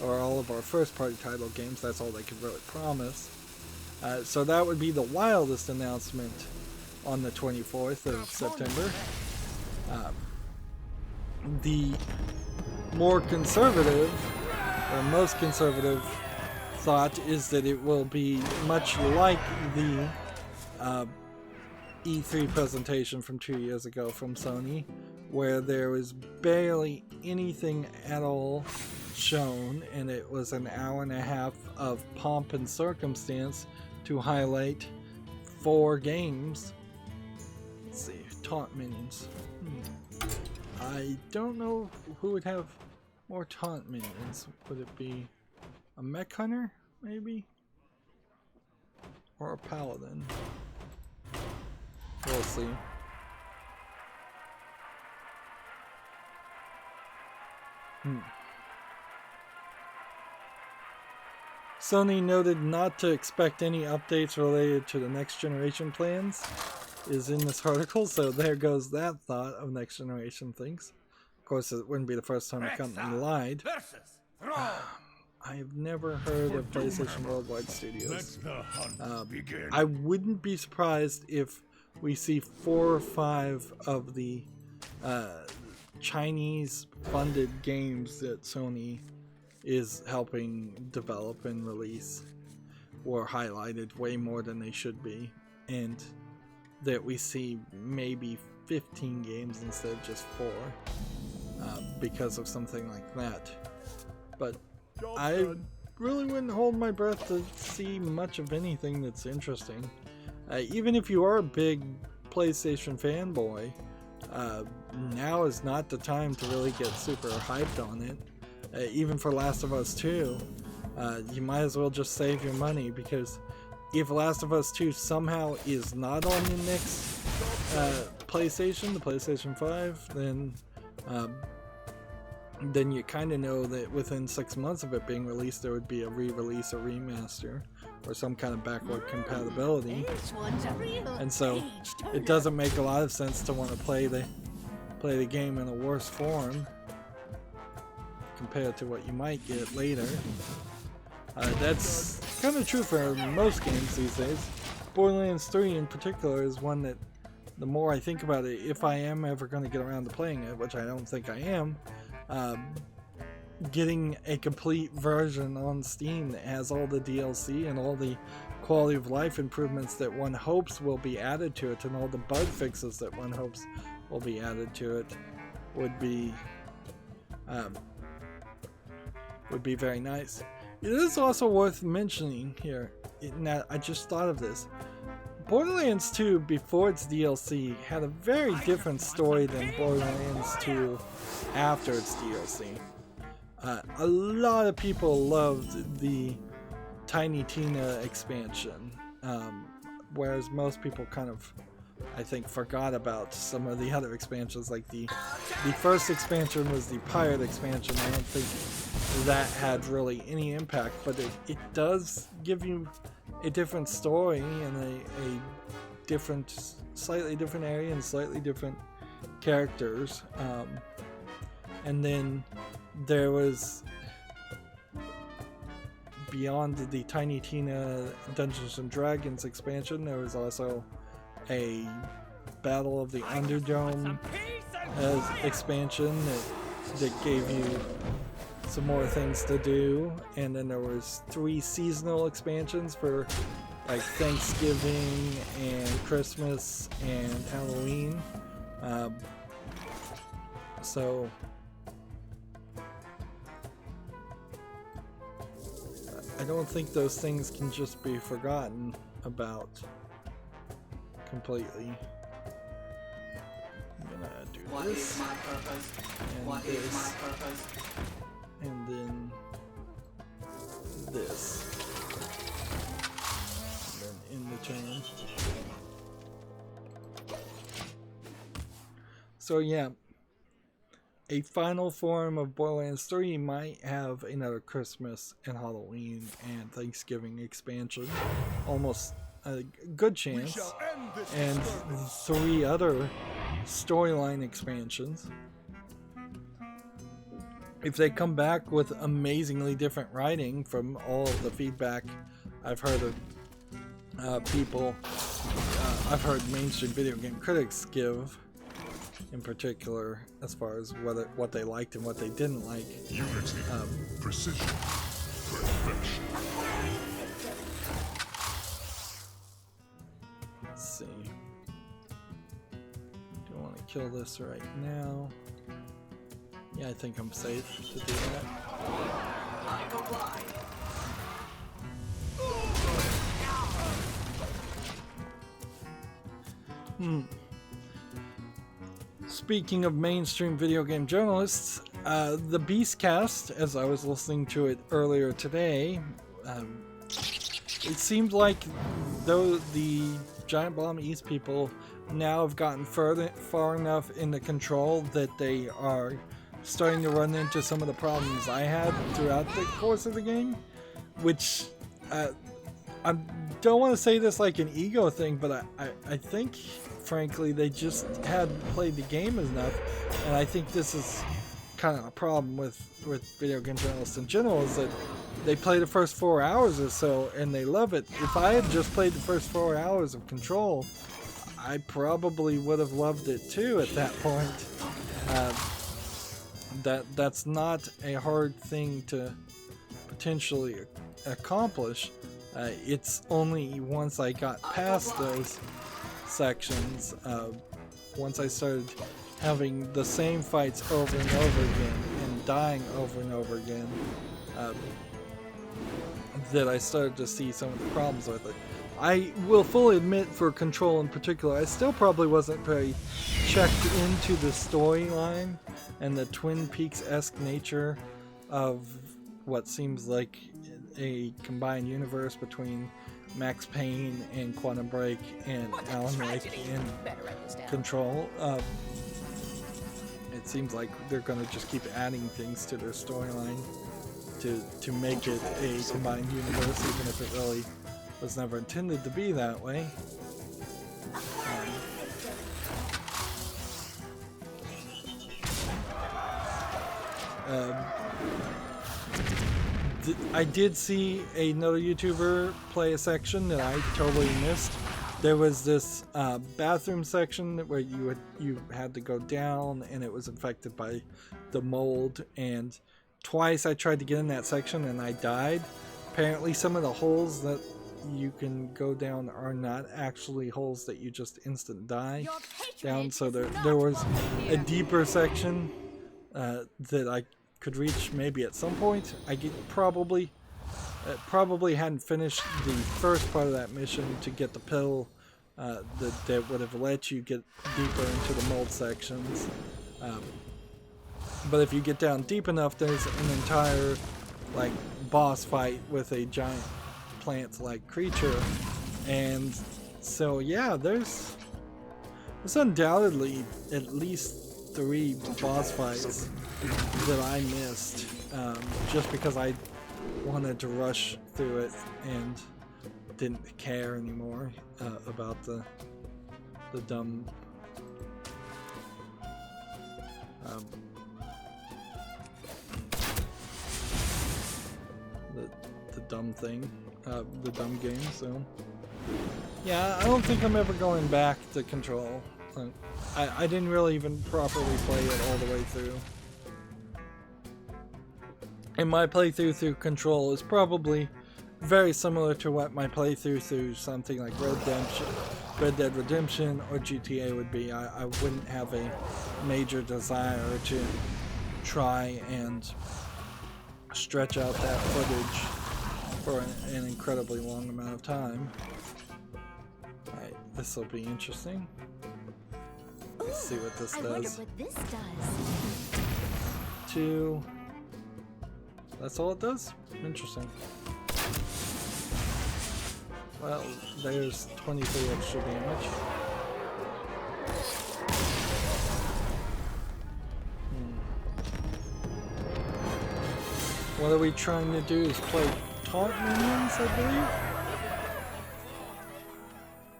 or all of our first party title games. That's all they could really promise. So that would be the wildest announcement on the 24th of September. The more conservative, or most conservative thought is that it will be much like the E3 presentation from 2 years ago from Sony, where there was barely anything at all shown, and it was an hour and a half of pomp and circumstance to highlight 4 games. Let's see, taunt minions. I don't know who would have more taunt minions. Would it be a mech hunter, maybe? Or a paladin? We'll see. Sony noted not to expect any updates related to the next generation plans is in this article, so there goes that thought of next generation things. Of course, it wouldn't be the first time the company lied. I have never heard of PlayStation Worldwide Studios. I wouldn't be surprised if we see 4 or 5 of the Chinese-funded games that Sony is helping develop and release were highlighted way more than they should be, and that we see maybe 15 games instead of just 4 because of something like that. But I really wouldn't hold my breath to see much of anything that's interesting. Even if you are a big PlayStation fanboy, now is not the time to really get super hyped on it. Even for Last of Us 2, you might as well just save your money, because if Last of Us 2 somehow is not on the next PlayStation, the PlayStation 5, then you kind of know that within 6 months of it being released, there would be a re-release or remaster or some kind of backward compatibility. And so it doesn't make a lot of sense to want to play the game in a worse form compared to what you might get later. That's kind of true for most games these days. Borderlands 3 in particular is one that, the more I think about it, if I am ever going to get around to playing it, which I don't think I am, getting a complete version on Steam that has all the DLC and all the quality of life improvements that one hopes will be added to it, and all the bug fixes that one hopes will be added to it, would be very nice. It is also worth mentioning here, now I just thought of this, Borderlands 2 before its DLC had a very different story than Borderlands 2 after its DLC. A lot of people loved the Tiny Tina expansion, whereas most people kind of, I think, forgot about some of the other expansions. Like the first expansion was the Pirate expansion. I don't think that had really any impact, but it does give you a different story and a different, slightly different area and slightly different characters. And then there was, beyond the Tiny Tina Dungeons and Dragons expansion, there was also a Battle of the Underdome expansion that gave you some more things to do, and then there was 3 seasonal expansions for like Thanksgiving and Christmas and Halloween. So I don't think those things can just be forgotten about completely. I'm gonna do this, and this, and then this, and then in the chain. So yeah, a final form of Borderlands 3 might have another Christmas and Halloween and Thanksgiving expansion, almost a good chance, and 3 other storyline expansions. If they come back with amazingly different writing from all of the feedback I've heard of people, I've heard mainstream video game critics give, in particular, as far as what they liked and what they didn't like. Unity, precision, perfection. Let's see. Do I want to kill this right now? Yeah, I think I'm safe to do that. Speaking of mainstream video game journalists, the Beastcast, as I was listening to it earlier today, it seemed like though the Giant Bomb East people now have gotten far enough into Control that they are starting to run into some of the problems I had throughout the course of the game, which I don't want to say this like an ego thing, but I think frankly they just hadn't played the game enough, and I think this is kind of a problem with video game journalists in general, is that they play the first 4 hours or so and they love it. If I had just played the first 4 hours of Control, I probably would have loved it too at that point. That's not a hard thing to potentially accomplish. It's only once I got past those sections, once I started having the same fights over and over again and dying over and over again, that I started to see some of the problems with it. I will fully admit, for Control in particular, I still probably wasn't very checked into the storyline and the Twin Peaks-esque nature of what seems like a combined universe between Max Payne and Quantum Break and Alan Wake in Control. It seems like they're going to just keep adding things to their storyline to make it a combined universe, even if it really was never intended to be that way. I did see another YouTuber play a section that I totally missed. There was this bathroom section where you had to go down, and it was infected by the mold, and twice I tried to get in that section and I died. Apparently some of the holes that you can go down are not actually holes that you just instant die down, so there was a deeper section that I could reach maybe at some point. I probably hadn't finished the first part of that mission to get the pill that would have let you get deeper into the mold sections. But if you get down deep enough, there's an entire like boss fight with a giant plant-like creature, and so yeah, there's undoubtedly at least 3 boss fights that I missed just because I wanted to rush through it and didn't care anymore about the dumb the dumb thing, the dumb game. So yeah, I don't think I'm ever going back to Control. I didn't really even properly play it all the way through. And my playthrough through Control is probably very similar to what my playthrough through something like Red Dead Redemption or GTA would be. I wouldn't have a major desire to try and stretch out that footage for an incredibly long amount of time. Alright, this will be interesting. Let's see what this I wonder does. what this does. 2. That's all it does? Interesting. Well, there's 23 extra damage. What are we trying to do is play taunt minions, I believe?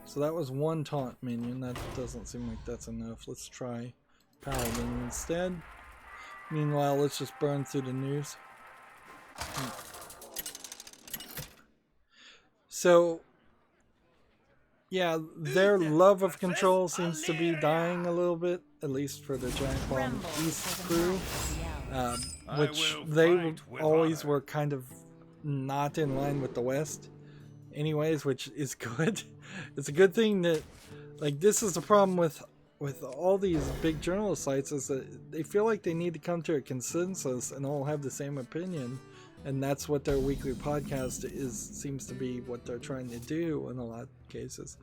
So that was 1 taunt minion. That doesn't seem like that's enough. Let's try paladin instead. Meanwhile, let's just burn through the news. So, yeah, their love of control seems to be dying a little bit, at least for the Giant Bomb East crew, which they always were kind of not in line with the West anyways, which is good. It's a good thing that, like, this is the problem with all these big journalist sites, is that they feel like they need to come to a consensus and all have the same opinion, and that's what their weekly podcast seems to be what they're trying to do in a lot of cases.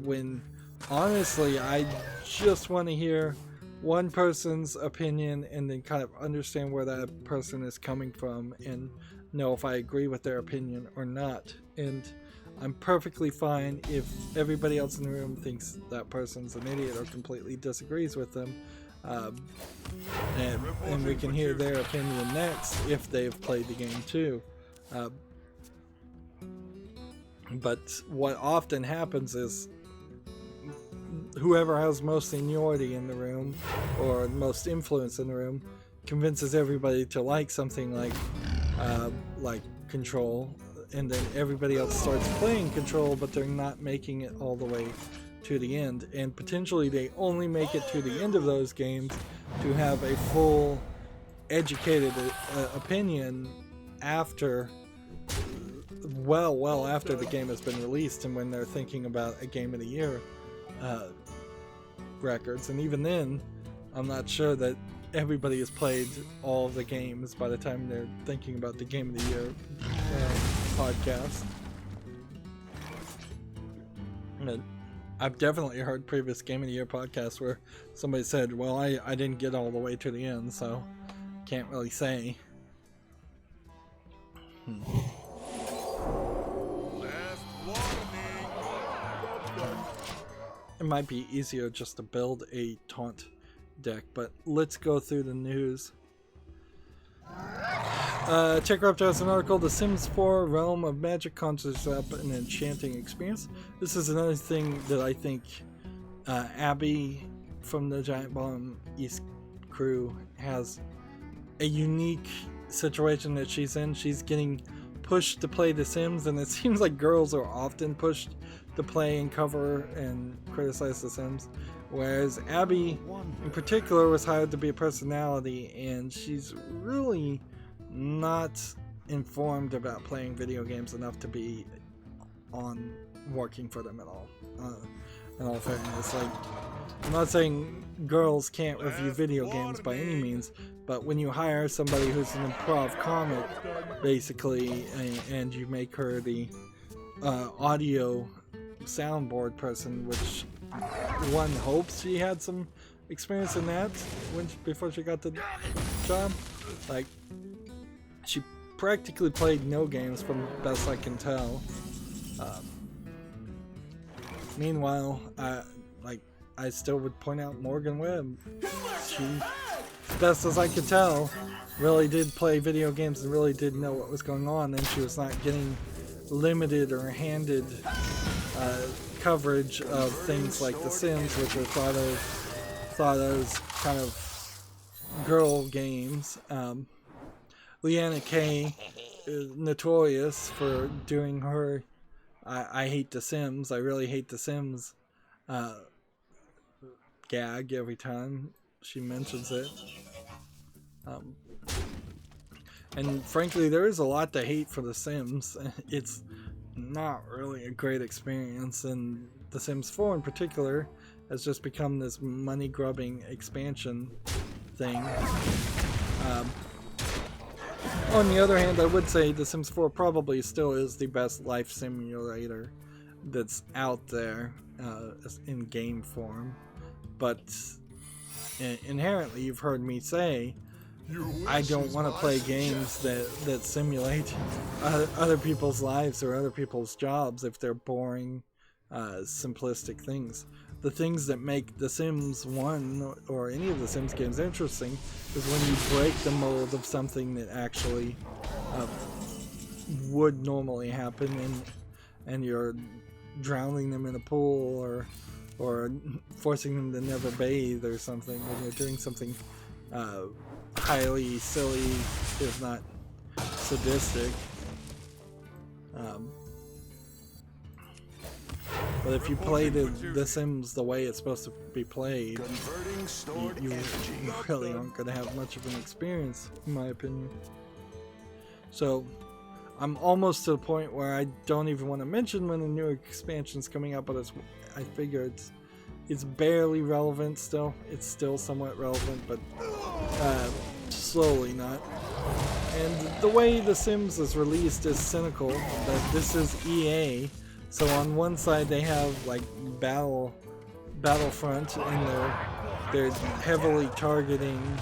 When honestly, I just want to hear one person's opinion and then kind of understand where that person is coming from and know if I agree with their opinion or not. And I'm perfectly fine if everybody else in the room thinks that person's an idiot or completely disagrees with them. And we can hear their opinion next if they've played the game too. But what often happens is whoever has most seniority in the room or most influence in the room convinces everybody to like something like Control, and then everybody else starts playing Control, but they're not making it all the way to the end, and potentially they only make it to the end of those games to have a full educated opinion after well after the game has been released, and when they're thinking about a game of the year records. And even then, I'm not sure that everybody has played all the games by the time they're thinking about the game of the year podcast. And I've definitely heard previous game of the year podcasts where somebody said, well, I didn't get all the way to the end, so can't really say. It might be easier just to build a taunt deck, but let's go through the news. TechCraft has an article, The Sims 4 Realm of Magic conjures up an enchanting experience. This is another thing that I think Abby from the Giant Bomb East crew has a unique situation that she's in. She's getting pushed to play The Sims, and it seems like girls are often pushed to play and cover and criticize The Sims, whereas Abby in particular was hired to be a personality, and she's really not informed about playing video games enough to be on working for them at all. In all fairness, like, I'm not saying girls can't review video games by any means, but when you hire somebody who's an improv comic, basically, and you make her the audio soundboard person, which one hopes she had some experience in that before she got the job. Like, she practically played no games from best I can tell. Meanwhile, I still would point out Morgan Webb. She, best as I could tell, really did play video games and really did know what was going on, and she was not getting limited or handed coverage of things like The Sims, which are thought of kind of girl games. Leanna Kay is notorious for doing her I hate The Sims, I really hate The Sims gag every time she mentions it. And frankly, there is a lot to hate for The Sims. It's not really a great experience, and The Sims 4 in particular has just become this money-grubbing expansion thing. On the other hand, I would say The Sims 4 probably still is the best life simulator that's out there in game form. but inherently, you've heard me say, I don't want to play games that simulate other people's lives or other people's jobs if they're boring, simplistic things. The things that make The Sims 1 or any of the Sims games interesting is when you break the mold of something that actually would normally happen, and you're drowning them in a pool or forcing them to never bathe or something, when you're doing something highly silly, if not sadistic. But if you play the Sims the way it's supposed to be played, you really aren't going to have much of an experience, in my opinion. So, I'm almost to the point where I don't even want to mention when the new expansion's coming out, but I figure it's barely relevant still. It's still somewhat relevant, but slowly not. And the way The Sims is released is cynical, that this is EA. So on one side they have like Battlefront, and they're heavily targeting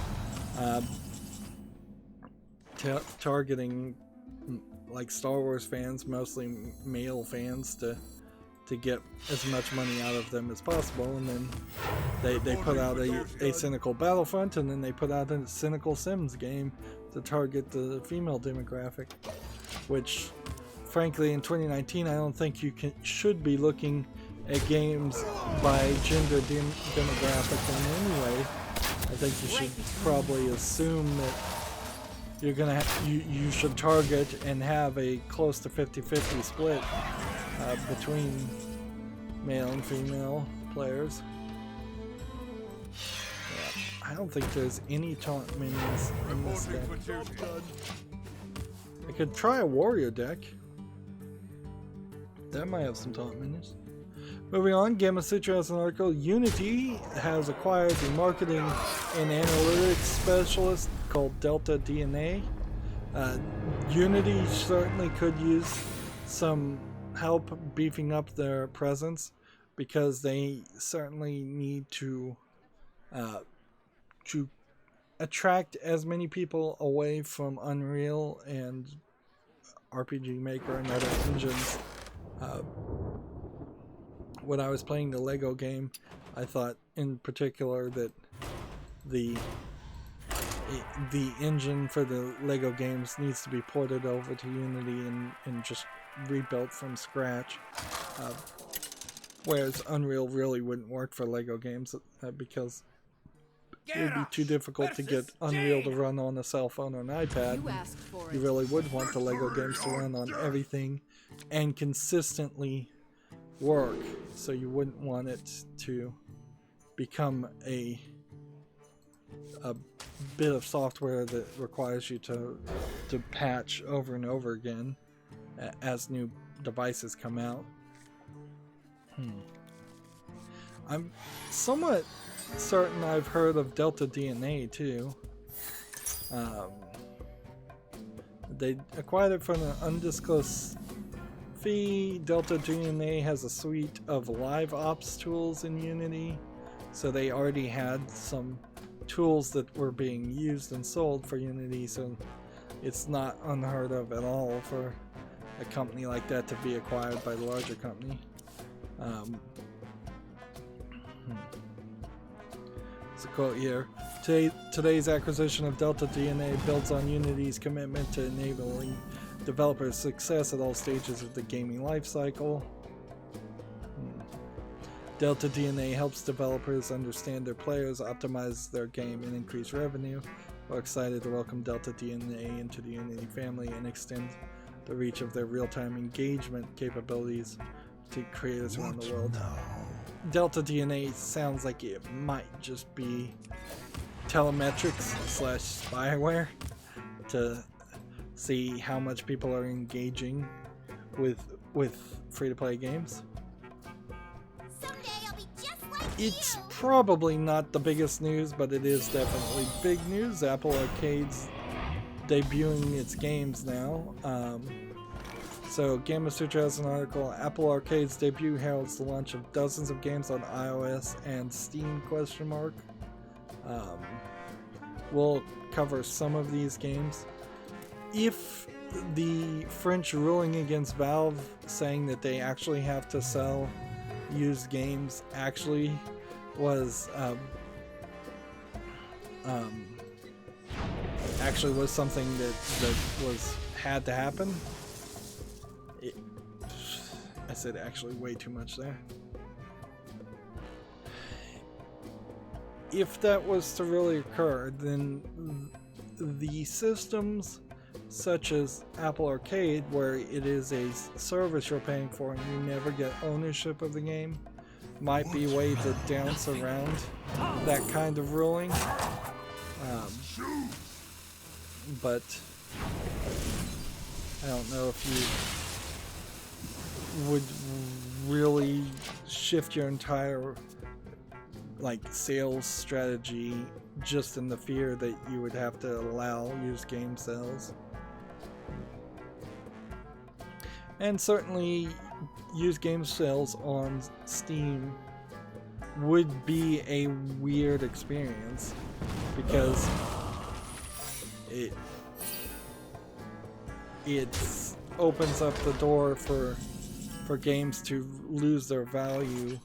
like Star Wars fans, mostly male fans, to get as much money out of them as possible. And then they put out a cynical Battlefront, and then they put out a cynical Sims game to target the female demographic, which frankly in 2019 I don't think you should be looking at games by gender demographic in any way. I think you should probably assume that you're gonna you should target and have a close to 50-50 split between male and female players. Yeah, I don't think there's any taunt minions in this deck. I could try a warrior deck. That might have some taunt minions. Moving on, Gamma Sutra has an article. Unity has acquired the marketing and analytics specialist called Delta DNA. Unity certainly could use some help beefing up their presence, because they certainly need to attract as many people away from Unreal and RPG Maker and other engines. When I was playing the Lego game, I thought in particular that the engine for the Lego games needs to be ported over to Unity and just rebuilt from scratch. Whereas Unreal really wouldn't work for Lego games because it would be too difficult to get Unreal to run on a cell phone or an iPad. You really would want the Lego games to run on everything and consistently work, so you wouldn't want it to become a bit of software that requires you to patch over and over again as new devices come out. I'm somewhat certain I've heard of Delta DNA too. They acquired it from an undisclosed fee. Delta DNA has a suite of live ops tools in Unity, so they already had some tools that were being used and sold for Unity, so it's not unheard of at all for a company like that to be acquired by the larger company. There's a quote here. Today's acquisition of Delta DNA builds on Unity's commitment to enabling developers' success at all stages of the gaming lifecycle. Delta DNA helps developers understand their players, optimize their game, and increase revenue. We're excited to welcome Delta DNA into the Unity family and extend the reach of their real-time engagement capabilities to creators around the world. Delta DNA sounds like it might just be telemetrics / spyware to see how much people are engaging with free-to-play games. It's probably not the biggest news, but it is definitely big news. Apple Arcade's debuting its games now. So Game of Sutra has an article, Apple Arcade's debut heralds the launch of dozens of games on iOS and Steam ? We'll cover some of these games. If the French ruling against Valve saying that they actually have to sell used games actually was something that had to happen. I said actually way too much there. If that was to really occur, then the systems such as Apple Arcade, where it is a service you're paying for and you never get ownership of the game, might be a way to dance around that kind of ruling. But I don't know if you would really shift your entire sales strategy just in the fear that you would have to allow used game sales. And certainly used game sales on Steam would be a weird experience because it opens up the door for games to lose their value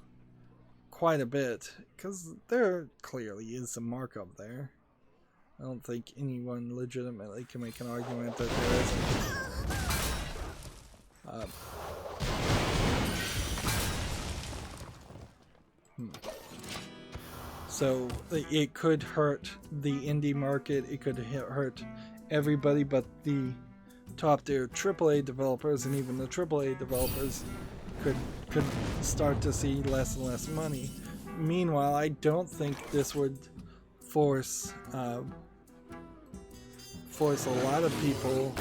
quite a bit, because there clearly is some markup there. I don't think anyone legitimately can make an argument that there isn't. So it could hurt the indie market, it could hurt everybody but the top tier AAA developers, and even the AAA developers could start to see less and less money. Meanwhile, I don't think this would force a lot of people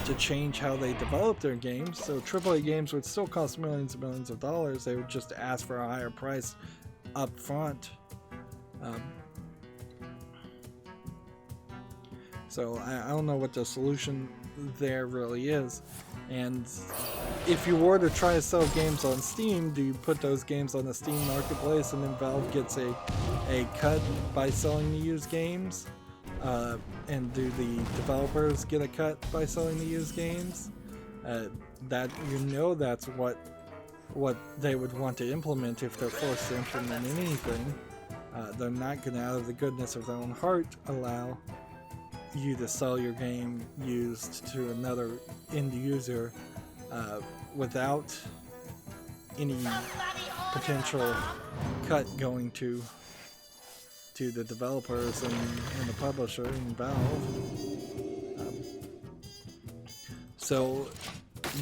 to change how they develop their games. So AAA games would still cost millions and millions of dollars. They would just ask for a higher price up front. So I don't know what the solution there really is. And if you were to try to sell games on Steam, do you put those games on the Steam marketplace and then Valve gets a cut by selling the used games? And do the developers get a cut by selling the used games? That's what they would want to implement if they're forced to implement anything. They're not going to, out of the goodness of their own heart, allow you to sell your game used to another end user without any potential cut going to the developers and the publisher and Valve. So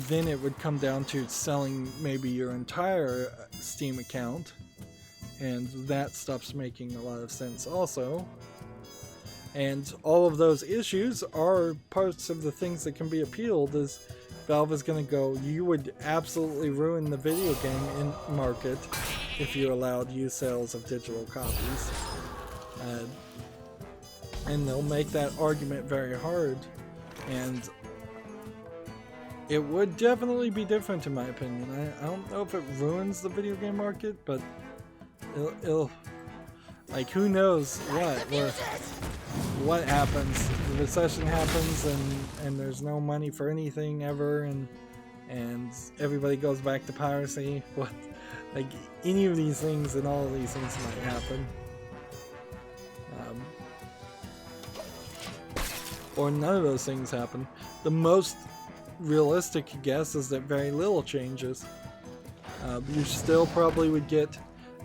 then it would come down to selling maybe your entire Steam account, and that stops making a lot of sense also. And all of those issues are parts of the things that can be appealed. Is Valve is going to go, you would absolutely ruin the video game market if you allowed used sales of digital copies. And they'll make that argument very hard. And it would definitely be different in my opinion. I don't know if it ruins the video game market, but it'll who knows what happens. The recession happens and there's no money for anything ever, and everybody goes back to piracy. Any of these things and all of these things might happen. Or none of those things happen. The most realistic guess is that very little changes. You still probably would get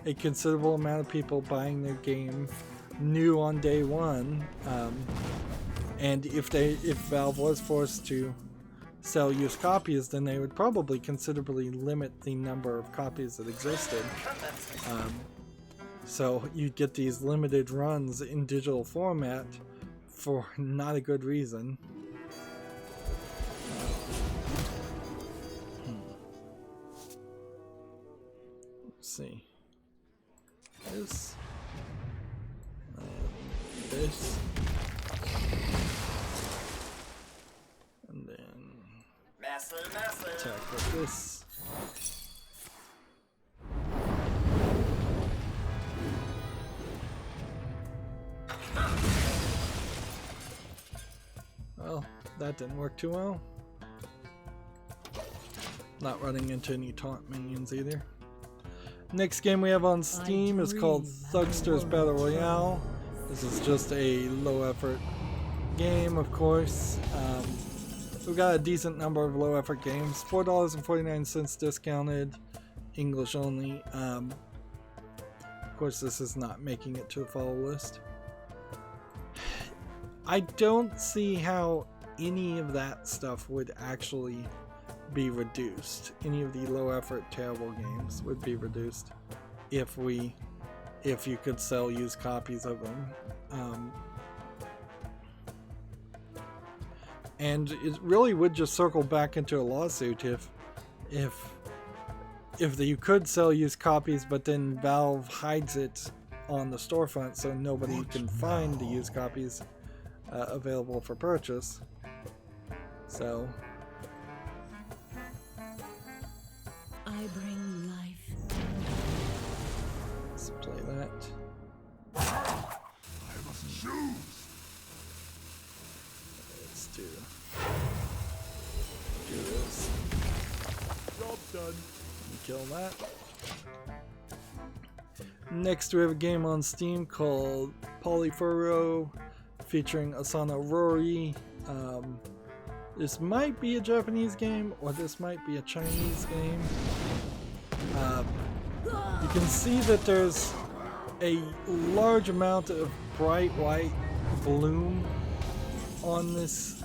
a considerable amount of people buying their game new on day one, and if Valve was forced to sell used copies, then they would probably considerably limit the number of copies that existed. So you'd get these limited runs in digital format for not a good reason. Let's see. This. And then Attack with this. Well, that didn't work too well. Not running into any taunt minions either. Next game we have on Steam is called Thugster's Battle Royale. This is just a low effort game, of course. We've got a decent number of low effort games. $4.49 discounted, English only. Of course, this is not making it to the follow list. I don't see how any of that stuff would actually be reduced. Any of the low effort terrible games would be reduced if you could sell used copies of them. And it really would just circle back into a lawsuit if you could sell used copies, but then Valve hides it on the storefront so nobody can find the used copies available for purchase. So I bring life. let's play that. I must choose. Let's do this. Job done. Kill that. Next we have a game on Steam called Polyfuro featuring Asana Rory. This might be a Japanese game or this might be a Chinese game. You can see that there's a large amount of bright white bloom on this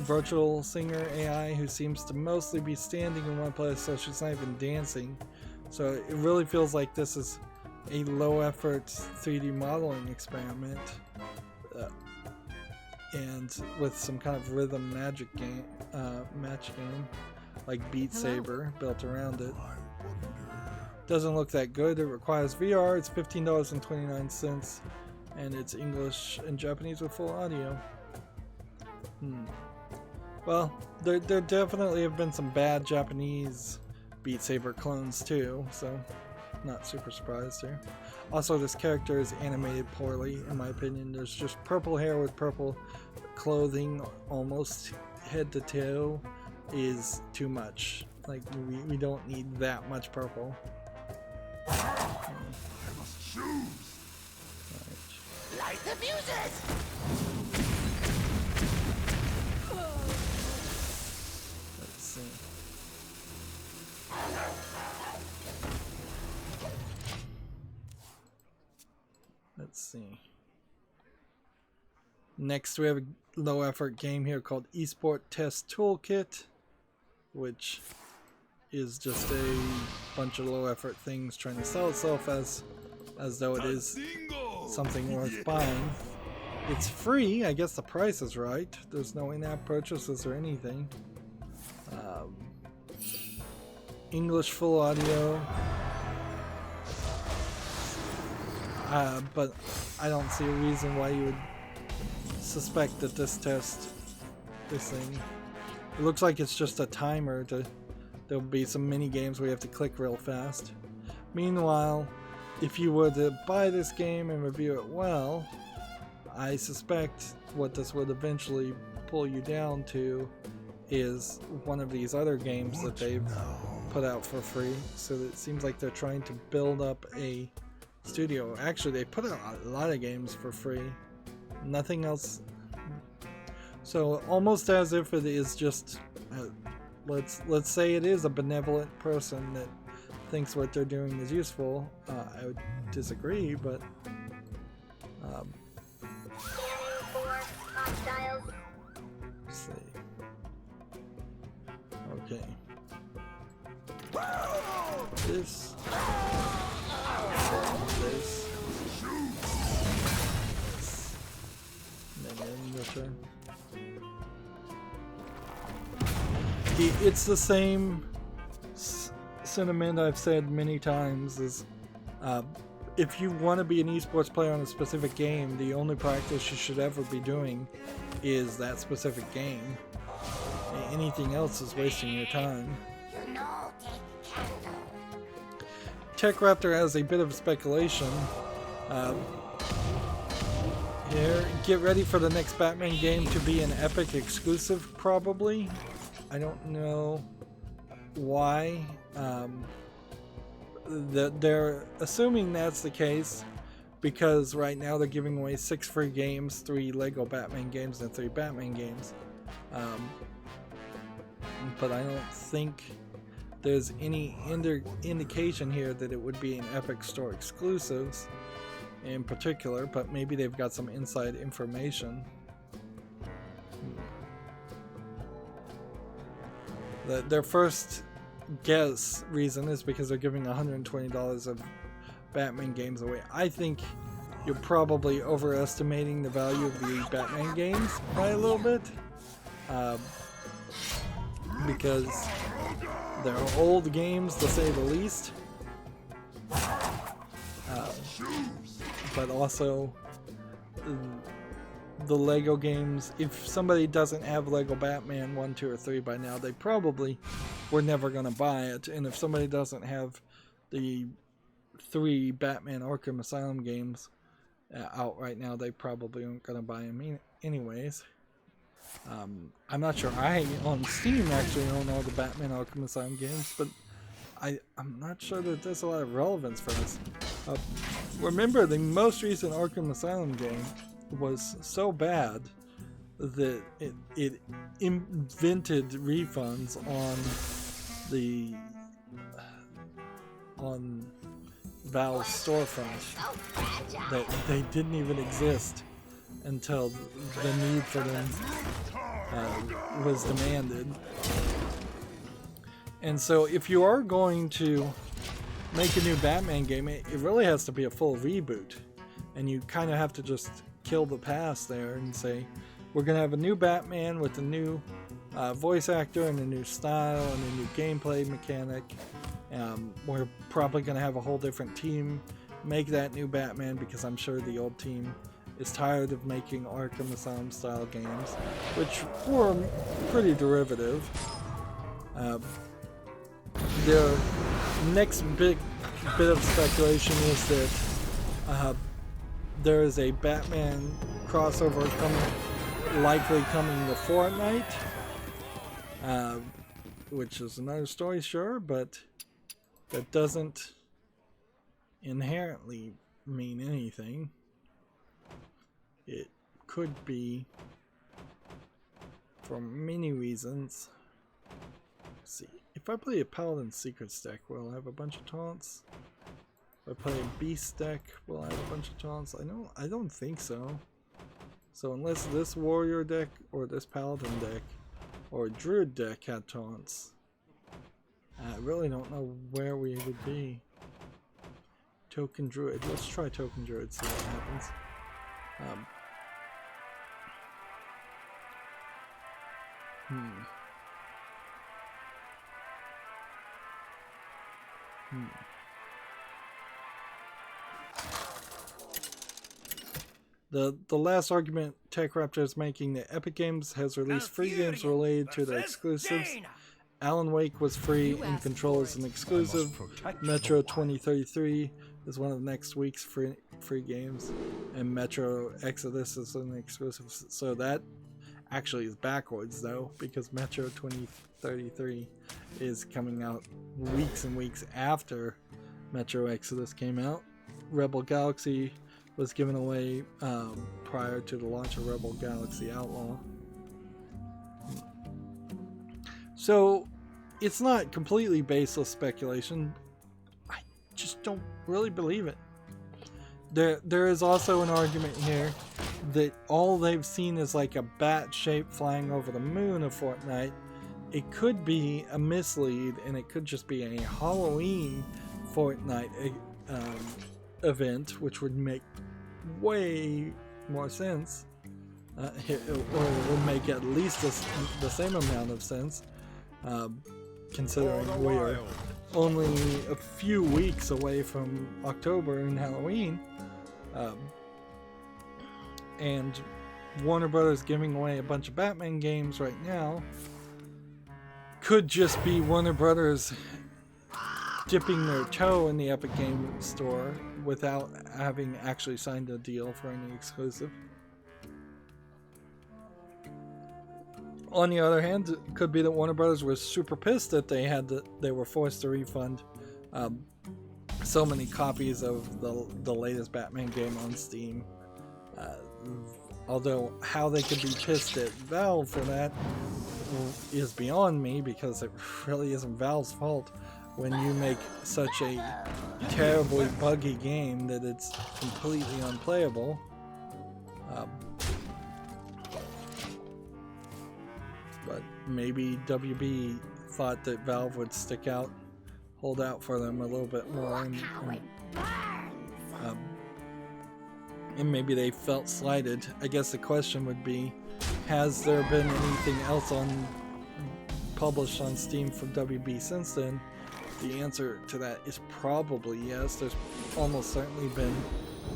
virtual singer AI who seems to mostly be standing in one place, so she's not even dancing. So it really feels like this is a low effort 3D modeling experiment, and with some kind of rhythm magic game, match game like Beat Saber built around it. Doesn't look that good. It requires VR. It's $15.29 and it's English and Japanese with full audio. Well, there definitely have been some bad Japanese Beat Saber clones too, so not super surprised here. Also, this character is animated poorly, in my opinion. There's just purple hair with purple clothing, almost head to toe, is too much. Like, we don't need that much purple. I must choose. Right. Light the fuses! Let's see. Let's see. Next we have a low effort game here called Esport Test Toolkit, which is just a bunch of low effort things trying to sell itself as though it is something worth buying. It's free. I guess the price is right. There's no in-app purchases or anything. English full audio. But I don't see a reason why you would suspect that this thing, it looks like it's just a timer there'll be some mini games where you have to click real fast. Meanwhile, if you were to buy this game and review it well, I suspect what this would eventually pull you down to is one of these other games that they've put out for free. So it seems like they're trying to build up a studio. Actually, they put out a lot of games for free. Nothing else. So almost as if it is just let's say it is a benevolent person that thinks what they're doing is useful. I would disagree, but let's see. Okay. This. And then your turn. It's the same sentiment I've said many times, is if you want to be an esports player on a specific game, the only practice you should ever be doing is that specific game. anything else is wasting your time. Tech Raptor has a bit of speculation. Here, get ready for the next Batman game to be an Epic exclusive, probably. I don't know why. They're assuming that's the case because right now they're giving away 6 free games, 3 Lego Batman games, and 3 Batman games. But I don't think there's any indication here that it would be an Epic Store exclusives in particular, but maybe they've got some inside information. Their first guess reason is because they're giving $120 of Batman games away. I think you're probably overestimating the value of the Batman games by a little bit, because they're old games to say the least, but also the Lego games, if somebody doesn't have Lego Batman 1, 2, or 3 by now, they probably were never going to buy it. And if somebody doesn't have the 3 Batman Arkham Asylum games out right now, they probably aren't going to buy them anyways. I'm not sure. I, on Steam, actually own all the Batman Arkham Asylum games, but I'm not sure that there's a lot of relevance for this. Remember, the most recent Arkham Asylum game was so bad that it invented refunds on Valve's storefront that they didn't even exist until the need for them was demanded. And so if you are going to make a new Batman game, it really has to be a full reboot, and you kind of have to just kill the past there and say, we're going to have a new Batman with a new voice actor and a new style and a new gameplay mechanic. We're probably going to have a whole different team make that new Batman, because I'm sure the old team is tired of making Arkham Asylum style games, which were pretty derivative. The next big bit of speculation is that there is a Batman crossover likely coming to Fortnite, which is another story, sure, but that doesn't inherently mean anything. It could be for many reasons. Let's see. If I play a Paladin Secrets deck, will I have a bunch of taunts? If I play a Beast deck, will I have a bunch of taunts? I don't think so. So unless this Warrior deck, or this Paladin deck, or Druid deck had taunts, I really don't know where we would be. Token Druid. Let's try Token Druid, see what happens. The last argument Tech Raptor is making, that Epic Games has released free games related to their exclusives. Alan Wake was free, and Control is an exclusive. Metro 2033 is one of next week's free games, and Metro Exodus is an exclusive. So that actually is backwards though, because Metro 2033 is coming out weeks and weeks after Metro Exodus came out. Rebel Galaxy was given away prior to the launch of Rebel Galaxy Outlaw. So it's not completely baseless speculation. I just don't really believe it. There is also an argument here that all they've seen is like a bat shape flying over the moon of Fortnite. It could be a mislead, and it could just be a Halloween Fortnite event, which would make way more sense, or would make at least the same amount of sense, considering we're only a few weeks away from October and Halloween, and Warner Brothers giving away a bunch of Batman games right now. could just be Warner Brothers dipping their toe in the Epic Game Store without having actually signed a deal for any exclusive. On the other hand, it could be that Warner Brothers was super pissed that they were forced to refund so many copies of the latest Batman game on Steam. Although how they could be pissed at Valve for that is beyond me, because it really isn't Valve's fault when you make such a terribly buggy game that it's completely unplayable. But maybe WB thought that Valve would hold out for them a little bit more, and maybe they felt slighted. I guess the question would be, has there been anything else published on Steam from WB since then? The answer to that is probably yes. There's almost certainly been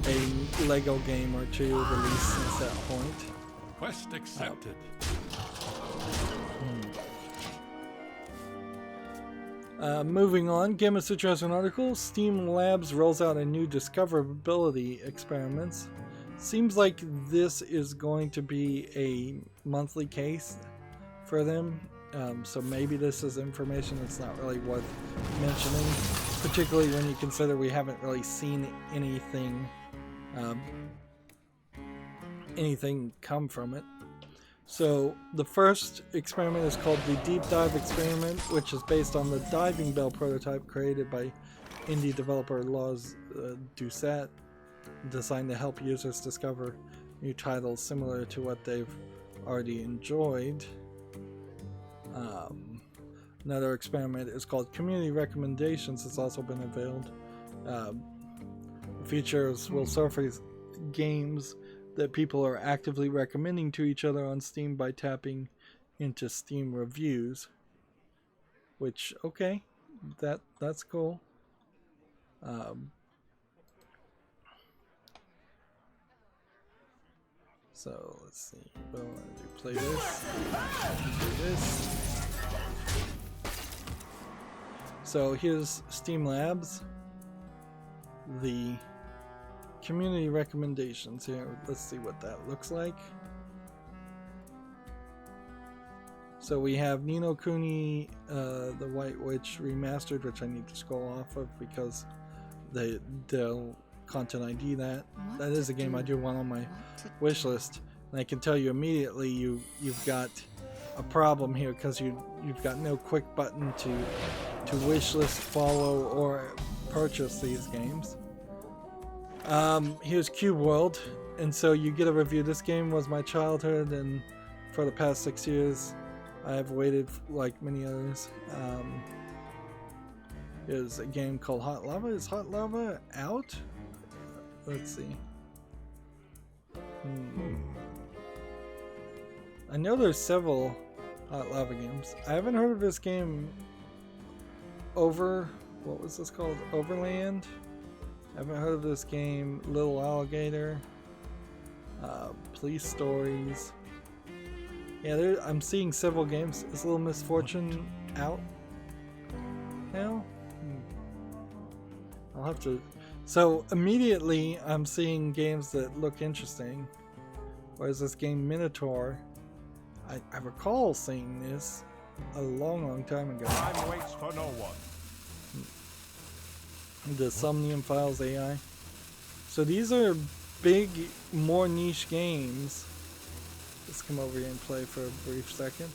a Lego game or two released since that point. Quest accepted. Moving on, Gamasutra has an article. Steam Labs rolls out a new discoverability experiments. Seems like this is going to be a monthly case for them. So maybe this is information that's not really worth mentioning, particularly when you consider we haven't really seen anything come from it. So the first experiment is called the Deep Dive Experiment, which is based on the diving bell prototype created by indie developer Lars Doucet, designed to help users discover new titles similar to what they've already enjoyed. Another experiment is called Community Recommendations. It's also been unveiled. Features will surface games that people are actively recommending to each other on Steam by tapping into Steam reviews. Which, okay, that's cool. So let's see. What do I want to do? Play this. Do this. So here's Steam Labs. The community recommendations here. Let's see what that looks like. So we have Ni no Kuni, the White Witch remastered, which I need to scroll off of because they'll content ID that. That is a game I do want on my wish list, and I can tell you immediately you've got a problem here because you've got no quick button to wish list, follow, or purchase these games. Here's Cube World, and so you get a review. This game was my childhood, and for the past 6 years I have waited like many others. There's a game called Hot Lava. Is Hot Lava out? Let's see. I know there's several Hot Lava games. I haven't heard of this game. What was this called? Overland? I haven't heard of this game. Little Alligator. Police Stories. Yeah, I'm seeing several games. Is Little Misfortune out now? I'll have to. So immediately I'm seeing games that look interesting. Whereas this game Minotaur, I recall seeing this a long time ago. Time waits for no one. The Somnium Files AI. So these are big, more niche games. Let's come over here and play for a brief second.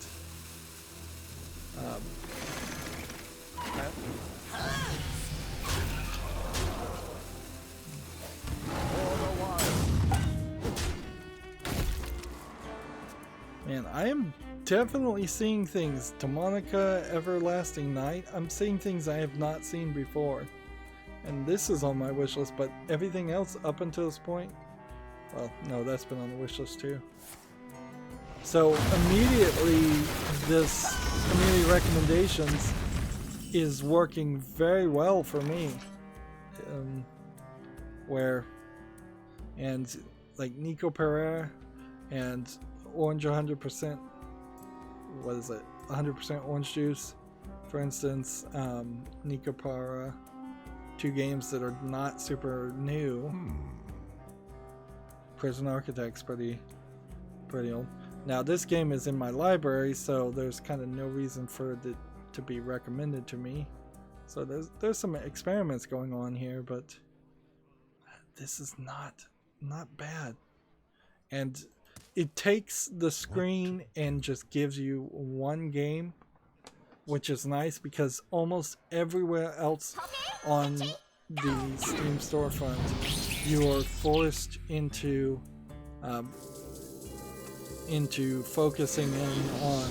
Man, I am definitely seeing things. Demonica Everlasting Night. I'm seeing things I have not seen before. And this is on my wish list, but everything else up until this point, well, no, that's been on the wish list too. So immediately this community recommendations is working very well for me. And like Nico Pereira and Orange 100%, what is it? 100% orange juice, for instance, Nikopara, 2 games that are not super new. Prison Architect's pretty old. Now this game is in my library, so there's kind of no reason for it to be recommended to me. So there's some experiments going on here, but this is not bad. And it takes the screen and just gives you one game, which is nice because almost everywhere else on the Steam storefront, you are forced into focusing in on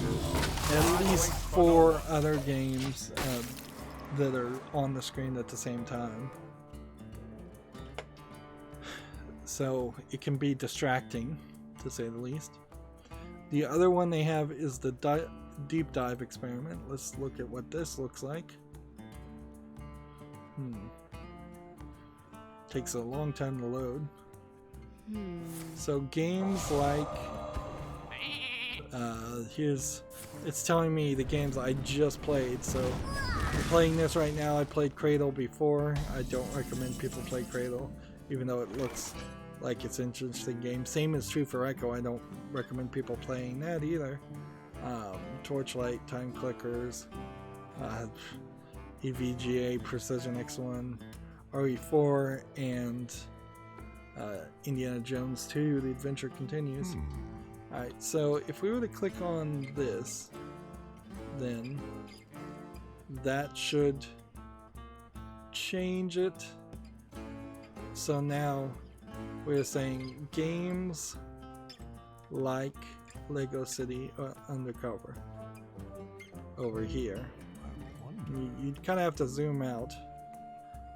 at least 4 other games that are on the screen at the same time. So it can be distracting, to say the least. The other one they have is the deep dive experiment. Let's look at what this looks like. Takes a long time to load. So games like it's telling me the games I just played. So I'm playing this right now. I played Cradle before. I don't recommend people play Cradle, even though it looks like it's an interesting game. Same is true for Echo. I don't recommend people playing that either. Torchlight, Time Clickers, EVGA, Precision X1, RE4, and Indiana Jones 2, The Adventure Continues. Alright, so if we were to click on this, then that should change it. So now we're saying games like Lego City Undercover over here. You kind of have to zoom out,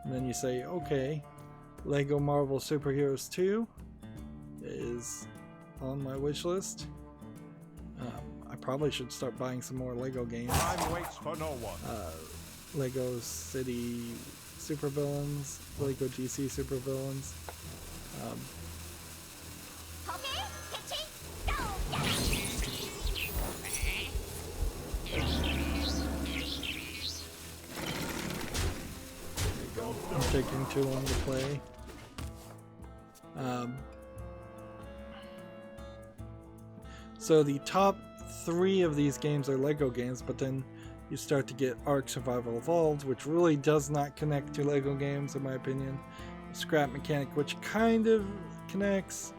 and then you say, okay, Lego Marvel Superheroes 2 is on my wish list. I probably should start buying some more Lego games. Time waits for no one. Lego City Supervillains, Lego DC Supervillains. I'm taking too long to play. So the top 3 of these games are Lego games, but then you start to get Ark Survival Evolved, which really does not connect to Lego games in my opinion. Scrap Mechanic, which kind of connects.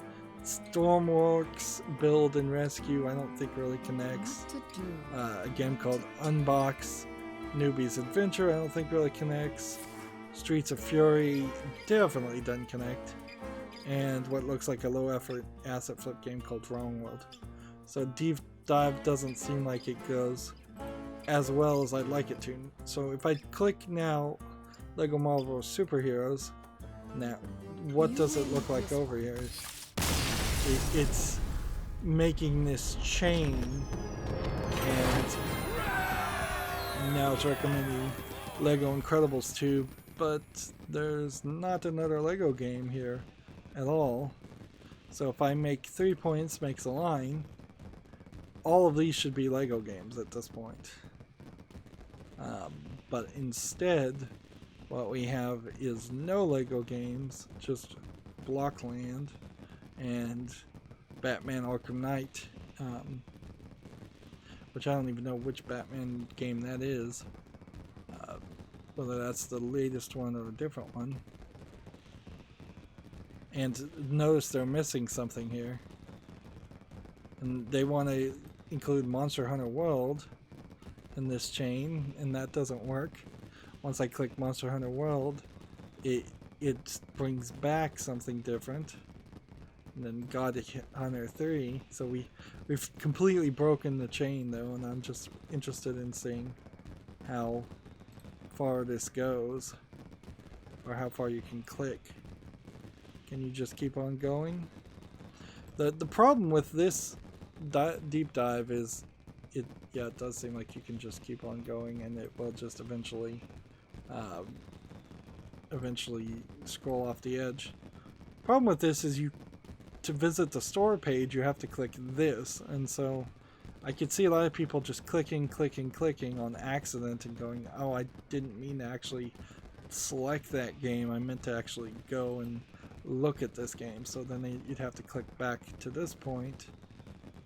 Stormworks Build and Rescue, I don't think really connects. A game called Unbox Newbie's Adventure, I don't think really connects. Streets of Fury definitely doesn't connect. And what looks like a low effort asset flip game called Wrong World. So Deep Dive doesn't seem like it goes as well as I'd like it to. So if I click now Lego Marvel Superheroes, now what does it look like over here? It's making this chain, and now it's recommending Lego Incredibles 2, but there's not another Lego game here at all. So if I make 3 points makes a line, all of these should be Lego games at this point. But instead, what we have is no Lego games, just Blockland and Batman Arkham Knight, which I don't even know which Batman game that is, whether that's the latest one or a different one. And notice they're missing something here, and they want to include Monster Hunter World in this chain, and that doesn't work. Once I click Monster Hunter World, it brings back something different, and then God Hunter 3. So we've completely broken the chain though, and I'm just interested in seeing how far this goes, or how far you can click. Can you just keep on going? The problem with this deep dive is it does seem like you can just keep on going, and it will just eventually scroll off the edge. Problem with this is to visit the store page you have to click this, and so I could see a lot of people just clicking on accident and going, oh, I didn't mean to actually select that game. I meant to actually go and look at this game. So then you'd have to click back to this point.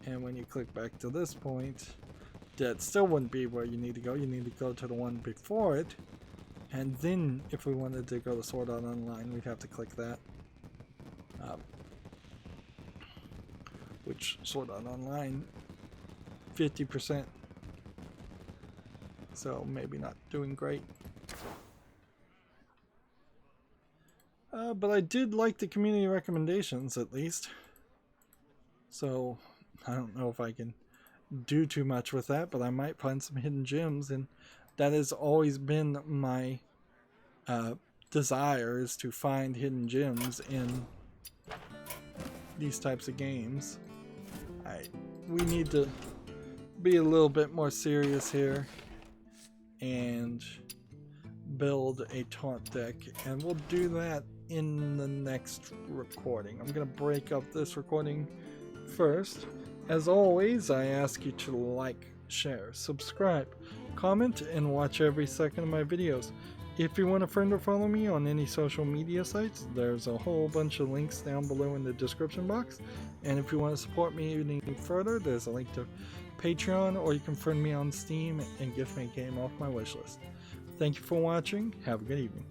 And when you click back to this point, that still wouldn't be where you need to go. You need to go to the one before it. And then if we wanted to go to Sword Art Online, we'd have to click that. Which Sword Art Online, 50%. So maybe not doing great. But I did like the community recommendations at least. So I don't know if I can do too much with that, but I might find some hidden gems, and that has always been my desire, is to find hidden gems in these types of games. We need to be a little bit more serious here and build a taunt deck, and we'll do that in the next recording. I'm gonna break up this recording first. As always, I ask you to like, share, subscribe, comment, and watch every second of my videos. If you want to friend or follow me on any social media sites, there's a whole bunch of links down below in the description box. And if you want to support me any further, there's a link to Patreon, or you can friend me on Steam and gift me a game off my wishlist. Thank you for watching. Have a good evening.